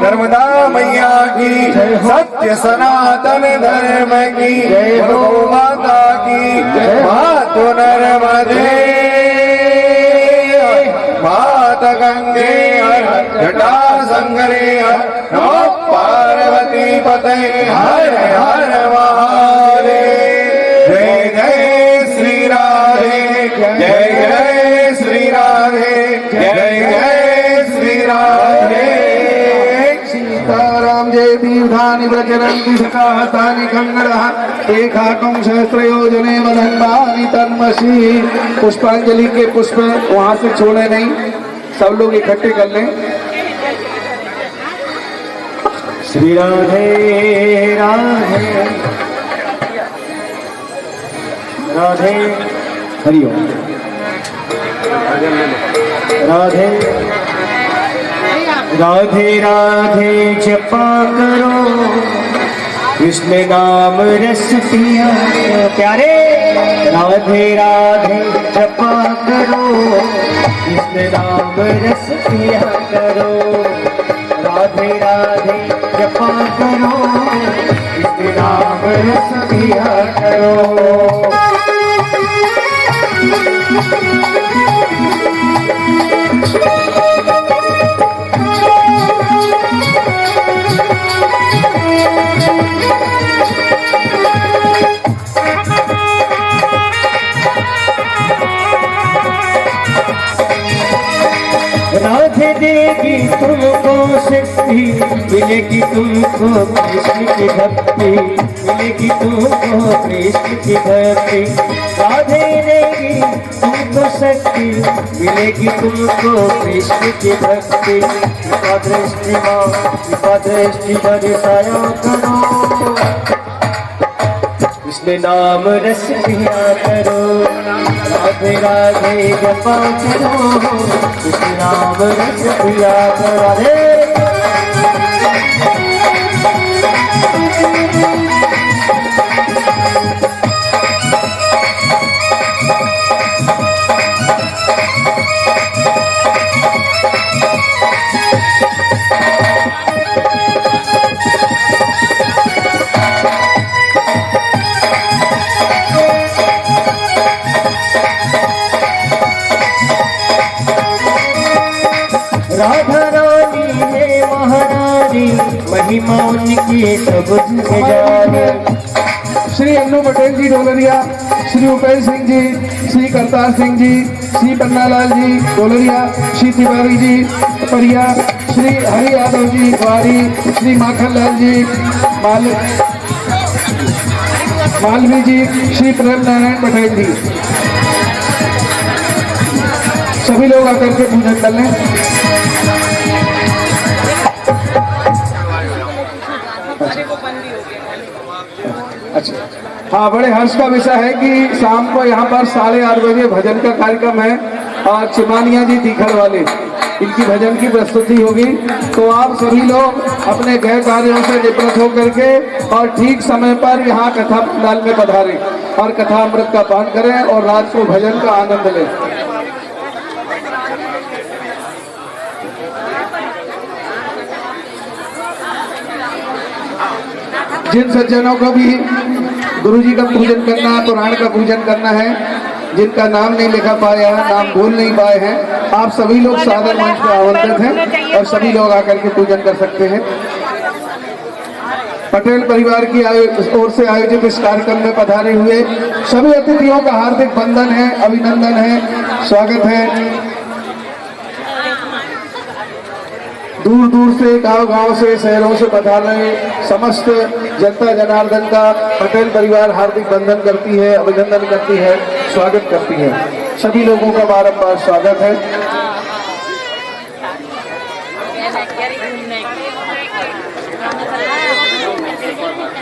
नर्मदा मैया की सत्य सनातन धर्म की जय गौ माता की मातु नर्मदे माता गंगे जटा संगरे नमो पार्वती पते हर हर महादेव जय जय श्री राधे जय जय श्री जय जय श्री राधे। सीताराम जय दीर्घानि व्रजरन्ति शतानि कन्नडः एकाकं सहस्रयोजने वदन्वानि तन्मसि। पुष्पांजलि के पुष्प वहां से छोड़े नहीं, सब लोग इकट्ठे कर लें। श्री राधे राधे राधे हरिओम राधे राधे राधे जपा करो कृष्ण नाम रस पिया प्यारे। राधे राधे जपा करो कृष्ण नाम रस पिया करो। राधे राधे जपा करो कृष्ण नाम रस पिया करो। राधे देगी तुमको शक्ति, मिलेगी तुमको कृष्ण की भक्ति, मिलेगी तुमको कृष्ण की भक्ति। राधे देगी तुमको शक्ति, मिलेगी तुमको कृष्ण की भक्ति। कृपा दृष्टि माँ कृपा दृष्टि बरसाया करो, कृष्ण नाम रस पिया करो। राधे राधे जपा करो कृष्ण नाम रस पिया करो। राधे राधा रानी है महारानी, महिमा उनकी सब जग जाने। श्री अन्नू पटेल जी डोलरिया, श्री उपेश सिंह जी, श्री करतार सिंह जी, श्री पन्नालाल जी डोलरिया, श्री तिवारी जी परिया, श्री हरि यादव जी ग्वारी, श्री माखन लाल जी मालवी जी, श्री प्रेम नारायण पटेल जी। सभी लोग आकर के पूजन कर लें। अच्छा, हाँ, बड़े हर्ष का विषय है कि शाम को यहाँ पर 8:30 बजे भजन का कार्यक्रम है और चिमानिया जी तीखड़ वाले इनकी भजन की प्रस्तुति होगी। तो आप सभी लोग अपने गृह कार्यों से निवृत्त होकर के और ठीक समय पर यहाँ कथा पंडाल में पधारें और कथा अमृत का पान करें और रात को भजन का आनंद लें। जिन सज्जनों को भी गुरु जी का पूजन करना है, पुराण का पूजन करना है, जिनका नाम नहीं लिखा पाया है, नाम भूल नहीं पाए हैं, आप सभी लोग सादर मंच पर आमंत्रित हैं और सभी लोग आकर के पूजन कर सकते हैं। पटेल परिवार की ओर से आयोजित इस कार्यक्रम में पधारे हुए सभी अतिथियों का हार्दिक वंदन है, अभिनंदन है, स्वागत है। दूर दूर से, गांव गांव से, शहरों से पधारे समस्त जनता जनार्दन का पटेल परिवार हार्दिक वंदन करती है, अभिनंदन करती है, स्वागत करती है। सभी लोगों का बारंबार स्वागत है।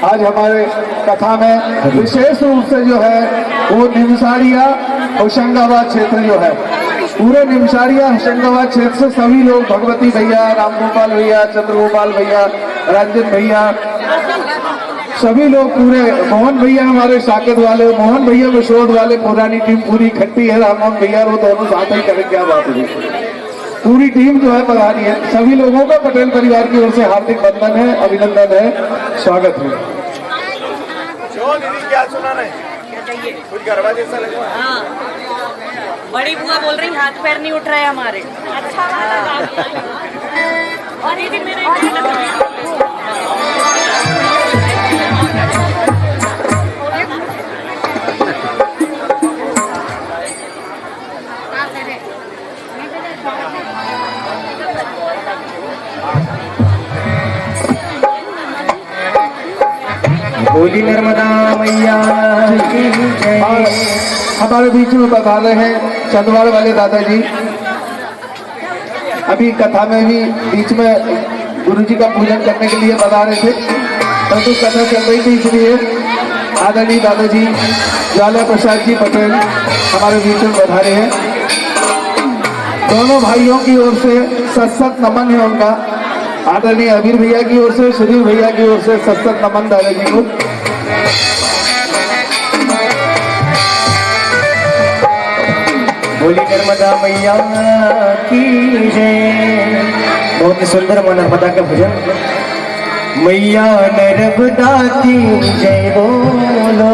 आज हमारे कथा में विशेष रूप से जो है वो निमसारिया होशंगाबाद क्षेत्र जो है, पूरे निमसारिया होशंगाबाद क्षेत्र से सभी लोग, भगवती भैया, राम गोपाल भैया, चंद्रगोपाल भैया, रंजन भैया, सभी लोग पूरे, मोहन भैया हमारे साकेत वाले, मोहन भैया विशोद वाले, पुरानी टीम पूरी इकट्ठी है। राम भैया वो दोनों साथ ही करें, क्या बात है। पूरी टीम जो है पधारी है। सभी लोगों का पटेल परिवार की ओर से हार्दिक वंदन है, अभिनंदन है, स्वागत है। क्या सुना है कुछ गरबा जैसा लगा। हाँ, बड़ी बुआ बोल रही हाथ पैर नहीं उठ रहे हमारे। अच्छा और ये भी मेरे बोली नर्मदा मैया की जय। और हमारे बीच में बता रहे हैं चंदवाड़ वाले दादाजी। अभी कथा में भी बीच में गुरुजी का पूजन करने के लिए बता रहे थे, परंतु कथा चल रही थी इसलिए आदरणीय दादाजी ज्वाला प्रसाद जी पटेल हमारे बीच में पधारे हैं। दोनों भाइयों की ओर से सत नमन है उनका। आदरणीय अबीर भैया की ओर से, सुधीर भैया की ओर से सत नमन दादाजी को। बोली नर्मदा मैया की जय। बहुत ही सुंदर मां नर्मदा का भजन। मैया नर्मदा की जय बोलो,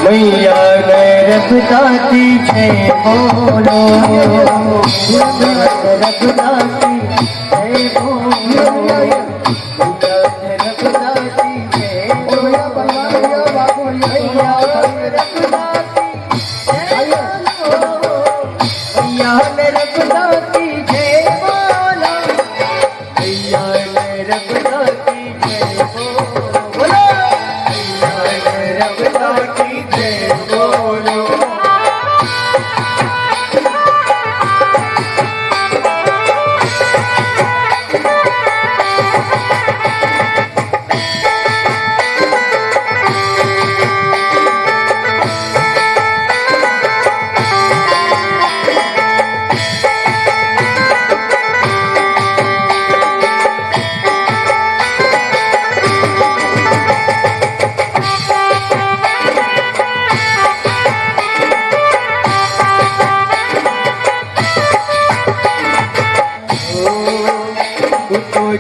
मैया नर्मदा की जय बोलो, नर्मदा की जय बोलो, नर्मदा की जय बोलो, मैया नर्मदा की जय बोलो, मैया नर्मदा की जय बोलो, मैया नर्मदा की जय बोलो।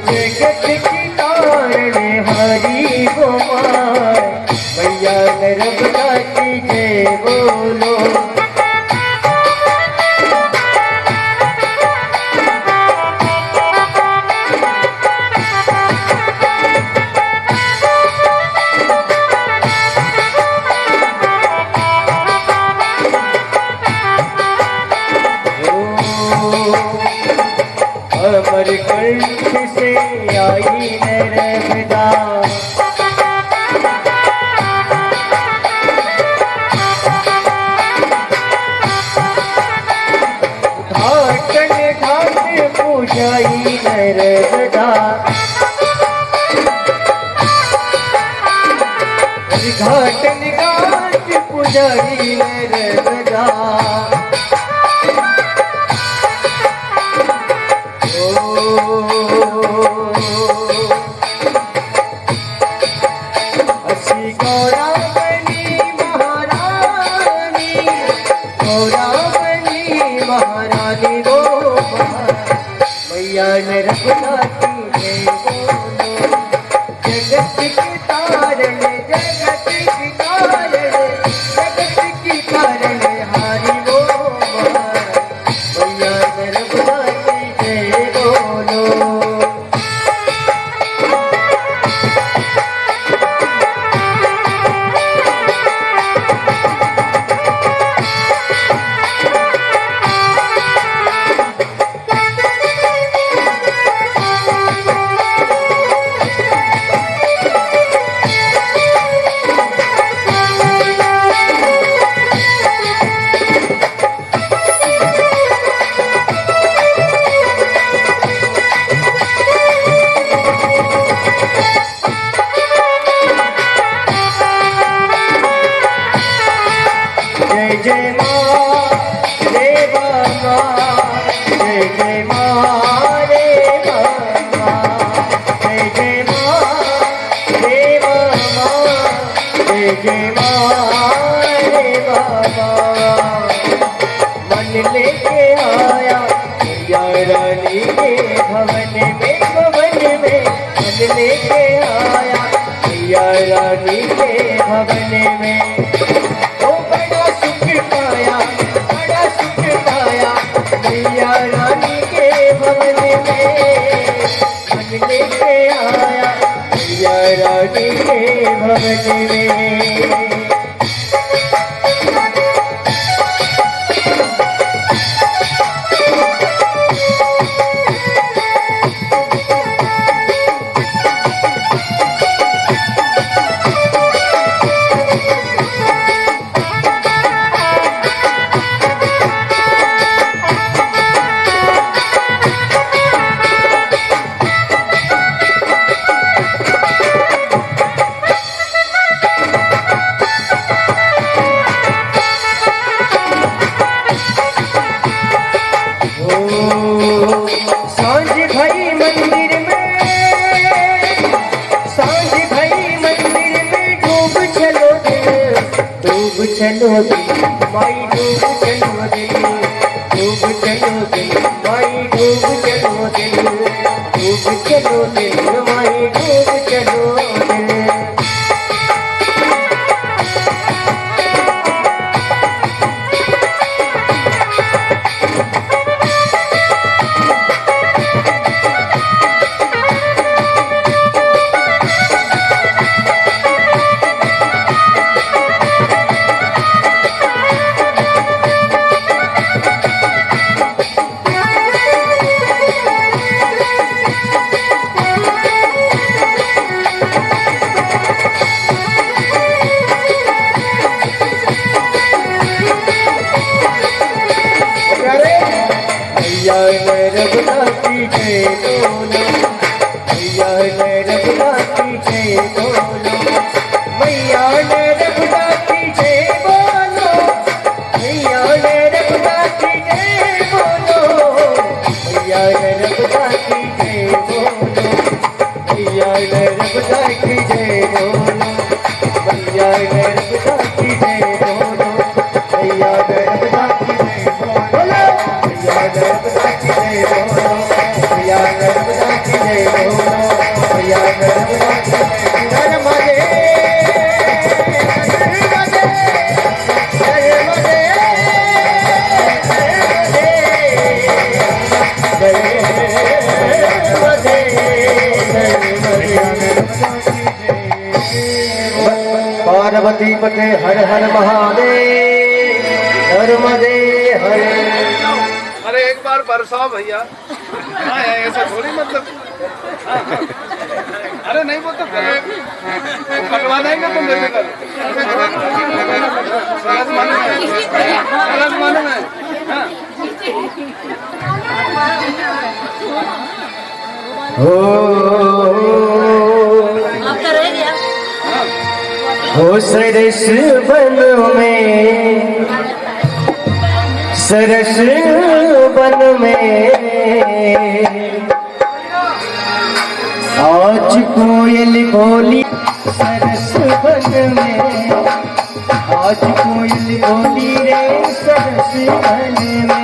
जगत की तारण हरि गोमाय, मैया नर्मदा की जय बोलो। अमर कंठ से आई नर्मदा, घाटन घाट पूजाई नर्मदा, घाटन घाट पूजाई नर्मदा। अस्सी गौरावली महारानी, गौरावली महारानी वो मैया नर्मदा की जय बोलो। जगत की तारण, जगत की तारण, जगत की तारण हारी वो मैया नर्मदा की जय बोलो। जय जय माँ देवा माँ, जय जय माँ देवा माँ, जय जय माँ देवा माँ, जय जय माँ देवा माँ। मन लेके आया मैया रानी के भवन में, भवन में मन लेके आया मैया रानी के भवन में। बड़ा सुख पाया मैया रानी के भवन में, मन लेके आया मैया रानी के भवन में। सांझ भई मंदिर में, सांझ भई मंदिर में डूब चलो दिल, डूब चलो दिल माई, डूब चलो दिल, डूब चलो दिल माई, डूब चलो दिल, डूब चलो दिल माई, डूब चलो दिल। भैया रघुनाथ की जय बोलो, भैया रघुनाथ की जय बोलो, भैया रघुनाथ की जय बोलो, भैया रघुनाथ की जय बोलो, भैया रघुनाथ की जय बोलो, भैया रघुनाथ की जय बोलो, भैया रघुनाथ की जय बोलो, भैया रघुनाथ की जय बोलो, भैया नर्मदा की जय बोलो, भैया नर्मदा की जय बोलो, भैया नर्मदा की जय नर्मदे, नर्मदे, नर्मदे, पार्वती पते हर हर महादेव, नर्मदे हरे। अरे एक बार बरसाओ भैया। हाँ ऐसा थोड़ी मतलब। हाँ, हाँ। अरे नहीं वो तो कटवा देंगे तुम मेरे कल। सरस माने में, सरस माने में। हाँ। आपका रह गया। हो सरस वन में, सरस वन में आज कोयल बोली, सरस वन में आज कोयल बोली रे, सरस वन में।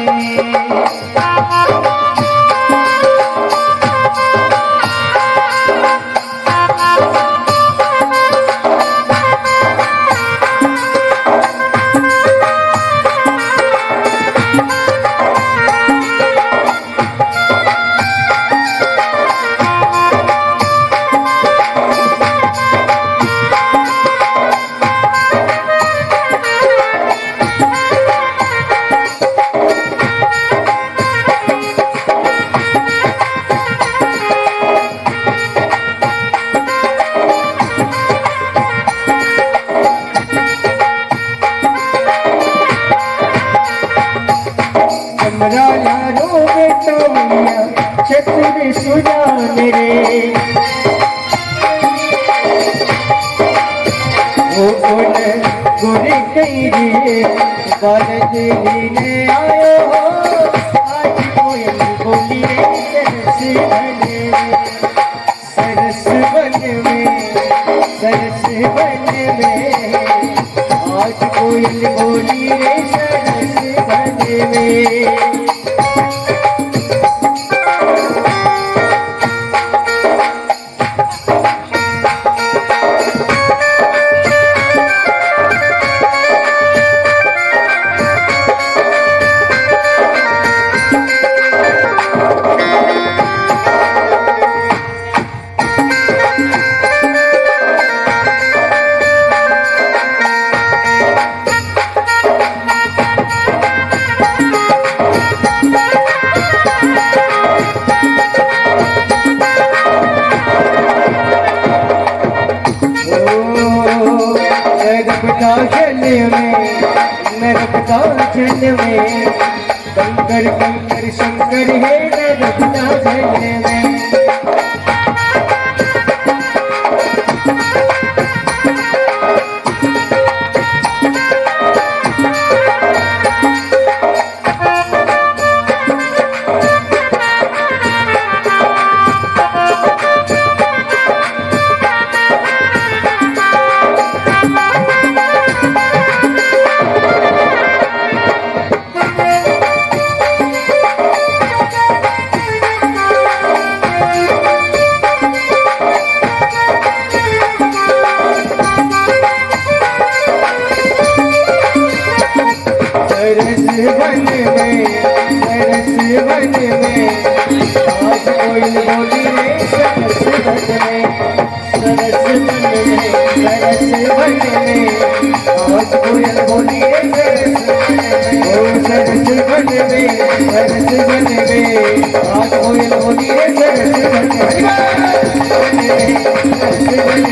छत्र सुजान रे, ओ गुण गुण कई रे, बालक लीने आयो हो, आज कोयल बोली रे, सरस वन में, सरस वन में आज कोयल बोली रे, सरस वन में। नरकता जल में कंकर कंकर शंकर है, नरकता जल में। सरस वन में, सरस वन में, आज कोयल बोली रे सरस वन में, सरस वन में, सरस वन में, आज कोयल बोली रे सरस वन में, सरस वन में, आज कोयल बोली रे सरस वन में, सरस वन में,